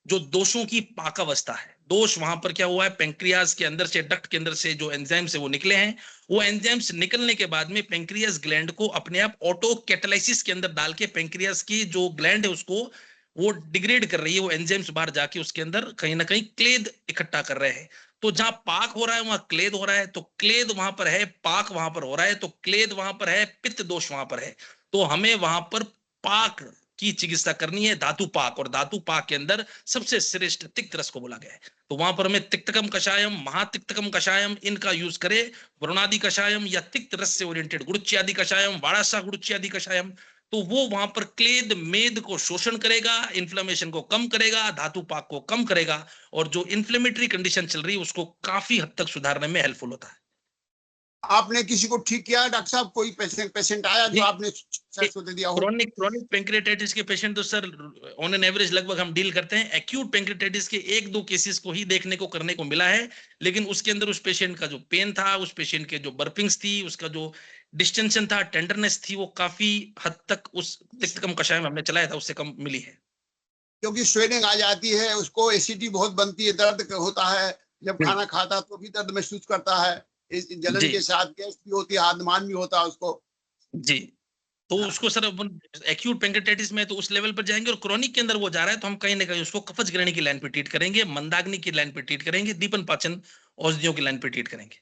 जो दोषों की पाक अवस्था है। दोष वहां पर क्या हुआ है, पेंक्रियाज के अंदर से, डक्ट के अंदर से जो एंजाइम्स है वो निकले हैं, वो एंजाइम्स निकलने के बाद में पेंक्रियाज ग्लैंड को अपने आप ऑटो कैटालाइसिस के अंदर डाल के पेंक्रियाज की जो ग्लैंड है उसको वो डिग्रेड कर रही है, वो एंजाइम्स बाहर जाके उसके अंदर कहीं ना कहीं क्लेद इकट्ठा कर रहे हैं। तो जहां पाक हो रहा है वहां क्लेद हो रहा है, तो क्लेद वहां पर है, पाक वहां पर हो रहा है, तो क्लेद वहां पर है, पित्त दोष वहां पर है। तो हमें वहां पर पाक की चिकित्सा करनी है, धातु पाक, और धातु पाक के अंदर सबसे श्रेष्ठ तिक्त रस को बोला गया है। तो वहां पर हमें तिक्तकम कषायम, महातिक्तकम कषायम, इनका यूज करे, वरुणादि कषायम या तिक्त रस से ओरिएंटेड गुड़ुच्यादि कषायम, वाड़ासा गुड़ुच्यादि कषायम, तो वो वहां पर क्लेद मेद को शोषण करेगा, इन्फ्लेमेशन को कम करेगा, धातु पाक को कम करेगा, और जो इन्फ्लेमेटरी कंडीशन चल रही है उसको काफी हद तक सुधारने में हेल्पफुल होता है। आपने किसी को ठीक किया डॉक्टर साहब? कोई पेशेंट आया जो आपने दे दिया हो? क्रोनिक पेंक्रियाटाइटिस के पेशेंट तो सर ऑन एन एवरेज लगभग हम डील करते हैं। एक्यूट पेंक्रियाटाइटिस के एक दो केसेस को ही देखने को करने को मिला है, लेकिन उसके अंदर उस पेशेंट का जो पेन था, उस पेशेंट के जो बर्पिंग्स थी, उसका जो डिस्टेंशन था, टेंडरनेस थी, वो काफी हद तक उस तिक्तकम कषाय में हमने चलाया था उससे कम मिली है। क्योंकि स्वेलिंग आ जाती है, उसको एसिडिटी बहुत बनती है, दर्द होता है, जब खाना खाता है तो भी दर्द महसूस करता है, जलन के साथ गैस भी होती है, आदमान भी होता है उसको। जी, तो उसको सर एक्यूट पेंक्रियाटाइटिस में तो उस लेवल पर जाएंगे, और क्रोनिक के अंदर वो जा रहा है तो हम कहीं ना कहीं उसको कफज ग्रहणी की लाइन पे ट्रीट करेंगे, मंदाग्नि की लाइन पे ट्रीट करेंगे, दीपन पाचन औषधियों की लाइन पे ट्रीट करेंगे,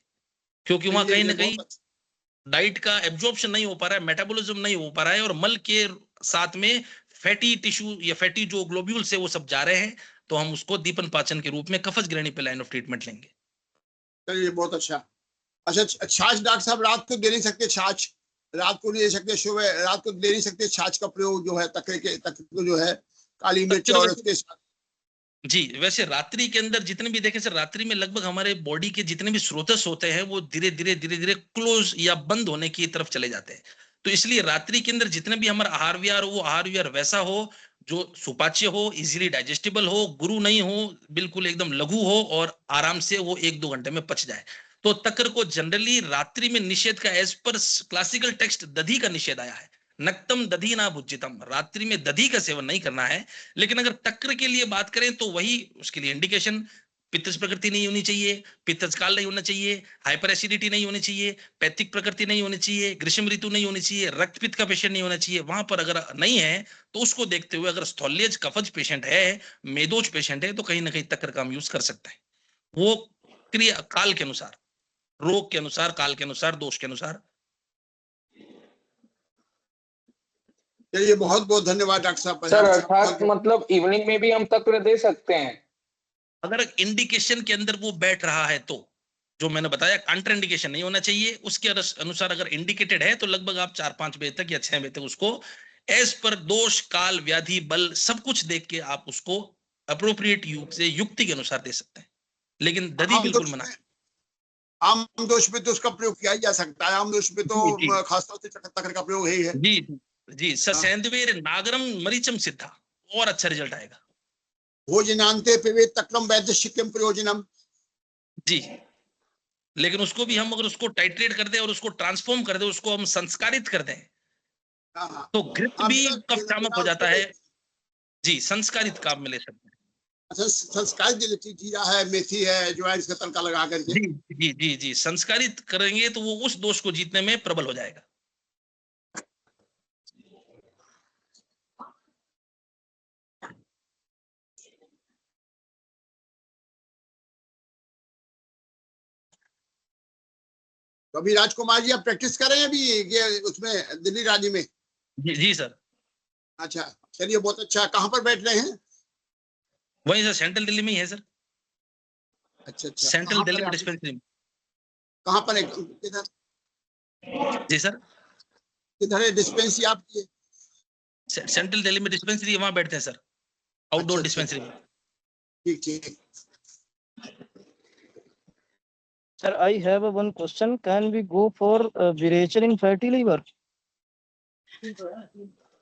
क्योंकि वहां कहीं ना कहीं डाइट का एब्जॉर्प्शन नहीं हो पा रहा है, मेटाबॉलिज्म नहीं हो पा रहा है, और मल के साथ में फैटी टिश्यू या फैटी जो ग्लोब्यूल्स है वो सब जा रहे हैं, तो हम उसको दीपन पाचन के रूप में कफज गिरणी पे लाइन ऑफ ट्रीटमेंट लेंगे। चलिए बहुत अच्छा। अच्छा, छाछ डॉक्टर साहब रात को दे नहीं सकते? छाछ रात को नहीं दे सकते? सुबह रात को दे नहीं सकते? छाछ का प्रयोग जो है तकरे को जो है काली मिर्च और उसके साथ। जी, वैसे रात्रि के अंदर जितने भी देखें सर, रात्रि में लगभग हमारे बॉडी के जितने भी स्रोतस होते हैं वो धीरे धीरे क्लोज या बंद होने की तरफ चले जाते हैं। तो इसलिए रात्रि के अंदर जितने भी हमारा आहार विहार हो, वो आहार विहार वैसा हो जो सुपाच्य हो, इजीली डाइजेस्टेबल हो, गुरु नहीं हो, बिल्कुल एकदम लघु हो और आराम से वो 1-2 घंटे में पच जाए। तो तक्र को जनरली रात्रि में निषेध का एज पर क्लासिकल टेक्स्ट दधी का निषेध आया है। नक्तम दधी ना भुज्जितम, रात्रि में दधी का सेवन नहीं करना है। लेकिन अगर तक्र के लिए बात करें तो वही उसके लिए इंडिकेशन, पित्तज प्रकृति नहीं होनी चाहिए, पित्तज काल नहीं होना चाहिए, हाइपर एसिडिटी नहीं होनी चाहिए, पैथिक प्रकृति नहीं होनी चाहिए, ग्रीष्म ऋतु नहीं होनी चाहिए, रक्तपित्त का पेशेंट नहीं होना चाहिए। वहां पर अगर नहीं है तो उसको देखते हुए अगर स्थौल्यज कफज पेशेंट है, मेदोज पेशेंट है, तो कहीं ना कहीं तक्र का हम यूज कर सकते हैं। वो क्रिया काल के अनुसार, रोग के अनुसार, काल के अनुसार, दोष के अनुसार। चलिए बहुत बहुत धन्यवाद डॉक्टर साहब। सर अर्थात मतलब इवनिंग में भी हम तक्र दे सकते हैं अगर इंडिकेशन के अंदर वो बैठ रहा है तो, जो मैंने बताया कांट्रा इंडिकेशन नहीं होना चाहिए, उसके अनुसार अगर इंडिकेटेड है तो लगभग आप 4-5 बजे तक या 6 बजे तक उसको एज पर दोष काल व्याधि बल सब कुछ देख के आप उसको अप्रोप्रिएट युग से युक्ति के अनुसार दे सकते हैं। लेकिन दधी बिल्कुल मना। आम दोष पे तो उसका प्रयोग किया ही जा सकता है। आम दोष पे तो खासतौर से तक्र का प्रयोग है। जी जी, ससेंदवेर नागरम मरीचम सिद्धा, और अच्छा रिजल्ट आएगा। भोजनांते पिबेत तक्रम वैद्यशिक्यम प्रयोजनम। जी, लेकिन उसको भी हम अगर उसको टाइट्रेट कर दें और उसको ट्रांसफॉर्म कर दें, उसको हम संस्कारित कर दें, तो घृत भी कफ शामक हो जाता है। जी, संस्कारित काम में ले सकते हैं। अच्छा, संस्कारित जीरा है, मेथी है, ज्वाइन का तड़का लगा करके। जी जी जी जी, संस्कारित करेंगे तो वो उस दोष को जीतने में प्रबल हो जाएगा। तो अभी राजकुमार जी आप प्रैक्टिस कर रहे हैं अभी ये उसमें दिल्ली राज्य में? जी जी सर। अच्छा, चलिए बहुत अच्छा। कहाँ पर बैठ रहे हैं? वही सर, सेंट्रल दिल्ली में ही है सर। अच्छा अच्छा, सेंट्रल दिल्ली में डिस्पेंसरी में। कहाँ पर है? किधर? जी सर, किधर है डिस्पेंसरी आपकी? सेंट्रल दिल्ली में डिस्पेंसरी है, वहां बैठते हैं सर, आउटडोर डिस्पेंसरी में। ठीक ठीक। Sir, I have one question. Can we go for virechen in fatty liver?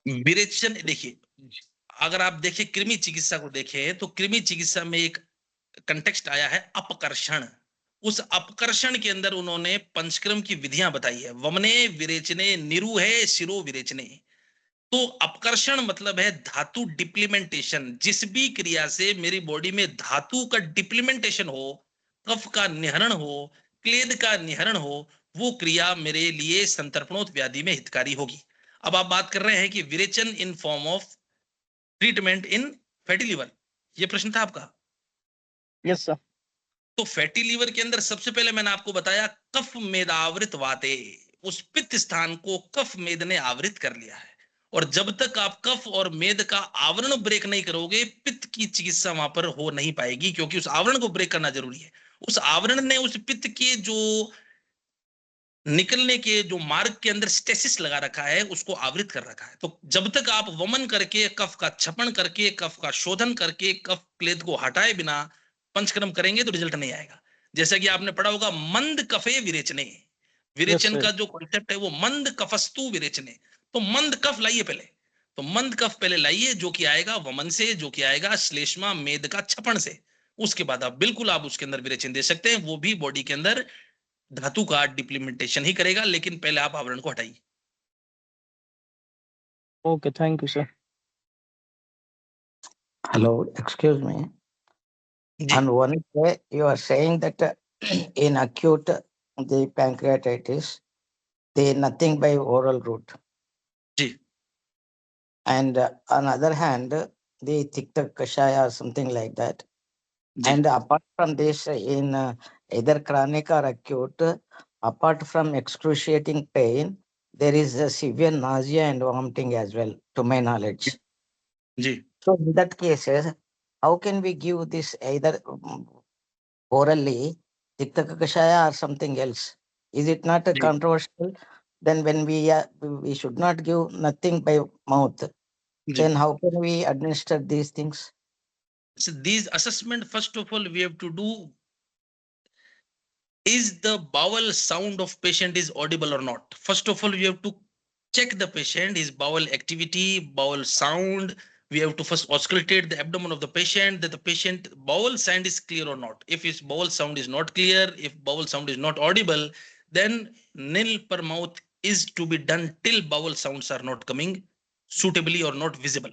विरेचन, देखिए अगर आप देखिए कृमि चिकित्सा को देखें तो कृमि चिकित्सा में एक कंटेक्स्ट आया है अपकर्षण। उस अपकर्षण के अंदर उन्होंने पंचक्रम की विधियां बताई है। वमने विरेचने निरु है शिरो विरेचने। तो अपकर्षण मतलब है धातु डिप्लीमेंटेशन। जिस भी क्रिया से मेरी बॉडी में धातु का डिप्लीमेंटेशन हो, कफ का निहरण हो, क्लेद का निहरण हो, वो क्रिया मेरे लिए संतर्पणोत व्याधि में हितकारी होगी। अब आप बात कर रहे हैं कि विरेचन in form of treatment in fatty liver, ये प्रश्न था आपका। Yes sir. तो फैटी लीवर के अंदर सबसे पहले मैंने आपको बताया कफ मेदावृत वाते, उस पित्त स्थान को कफ मेद ने आवृत कर लिया है। और जब तक आप कफ और मेद का आवरण ब्रेक नहीं करोगे, पित्त की चिकित्सा वहां पर हो नहीं पाएगी, क्योंकि उस आवरण को ब्रेक करना जरूरी है। उस आवरण ने उस पित्त के जो निकलने के जो मार्ग के अंदर स्टेसिस लगा रखा है, उसको आवृत कर रखा है। तो जब तक आप वमन करके, कफ का छपन करके, कफ का शोधन करके, कफ क्लेद को हटाए बिना पंचक्रम करेंगे तो रिजल्ट नहीं आएगा। जैसा कि आपने पढ़ा होगा मंद कफे विरेचने, विरेचन Yes, का जो कॉन्सेप्ट है वो मंद कफस्तु विरेचने। तो मंद कफ लाइए पहले, तो मंद कफ पहले लाइए, जो कि आएगा वमन से, जो कि आएगा श्लेष्मा मेद का छपन से। उसके बाद आप बिल्कुल आप उसके अंदर विरेचन दे सकते हैं। वो भी बॉडी के अंदर धातु का डिप्लीमेंटेशन ही करेगा, लेकिन पहले आप आवरण को हटाइए। Okay, thank you sir. Hello, excuse me. On one day, you are saying that in acute the pancreatitis, they nothing by oral route. Ji. And on other hand, the Tikta Kashaya or something like that. Ji. And apart from this, in either chronic or acute, apart from excruciating pain, there is a severe nausea and vomiting as well, to my knowledge. Ji So in that cases, how can we give this either orally, Tiktaka Kashaya or something else? Is it not a ji controversial? Then when we should not give nothing by mouth, ji then how can we administer these things? So these assessment, first of all, we have to do, is the bowel sound of patient is audible or not? First of all, we have to check the patient, his bowel activity, bowel sound. We have to first auscultate the abdomen of the patient, that the patient bowel sound is clear or not. If his bowel sound is not clear, if bowel sound is not audible, then nil per mouth is to be done till bowel sounds are not coming suitably or not visible.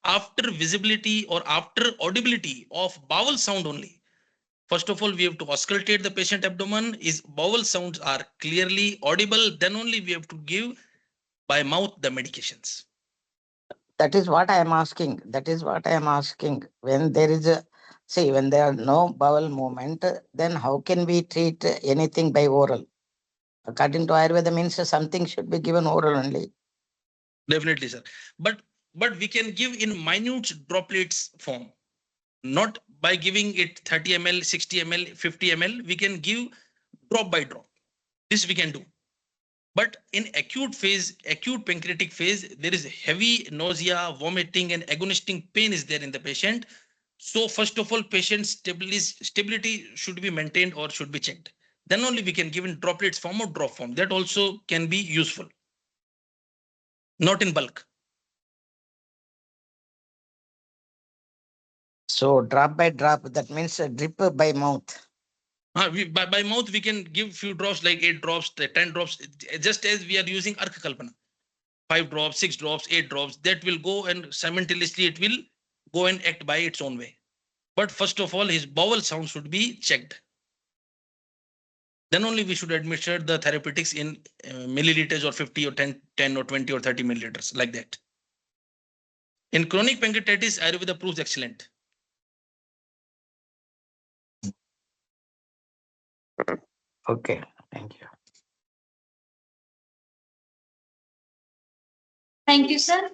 After visibility or after audibility of bowel sound only, first of all, we have to auscultate the patient abdomen. His bowel sounds are clearly audible. Then only we have to give by mouth the medications. That is what I am asking. That is what I am asking. When there is a, see, when there are no bowel movement, then how can we treat anything by oral? According to Ayurveda means something should be given oral only. Definitely, sir. But we can give in minute droplets form, not by giving it 30 ml, 60 ml, 50 ml. We can give drop by drop. This we can do. But in acute phase, acute pancreatic phase, there is heavy nausea, vomiting, and agonistic pain is there in the patient. So first of all, patient stability should be maintained or should be checked. Then only we can give in droplets form or drop form. That also can be useful. Not in bulk. So drop by drop, that means a drip by mouth. By mouth, we can give few drops like 8 drops, 10 drops, just as we are using Arka Kalpana. 5 drops, 6 drops, 8 drops, that will go and simultaneously it will go and act by its own way. But first of all, his bowel sound should be checked. Then only we should administer the therapeutics in milliliters or 50 or 10 or 20 or 30 milliliters like that. In chronic pancreatitis, Ayurveda proves excellent. Okay, thank you. Thank you, sir.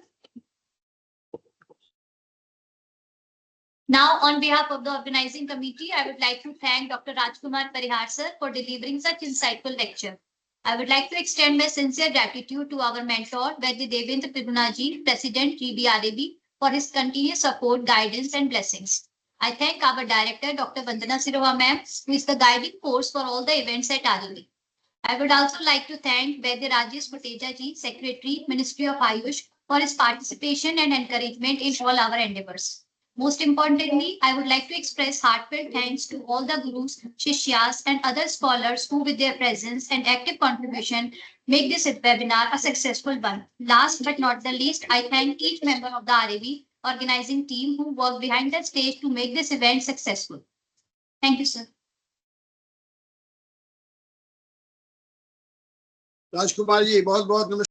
Now, on behalf of the organizing committee, I would like to thank Dr. Rajkumar Parihar sir for delivering such insightful lecture. I would like to extend my sincere gratitude to our mentor, Vaidya Devendra Tribhunaji, President GBRAB, for his continuous support, guidance, and blessings. I thank our director, Dr. Vandana Siroha ma'am, who is the guiding force for all the events at RAB. I would also like to thank Vaidya Rajesh Koteja ji, Secretary, Ministry of Ayush, for his participation and encouragement in all our endeavors. Most importantly, I would like to express heartfelt thanks to all the gurus, shishyas, and other scholars who, with their presence and active contribution, make this webinar a successful one. Last but not the least, I thank each member of the RAB organizing team who worked behind the stage to make this event successful. Thank you, sir. Rajkumar ji बहुत बहुत नमस्कार।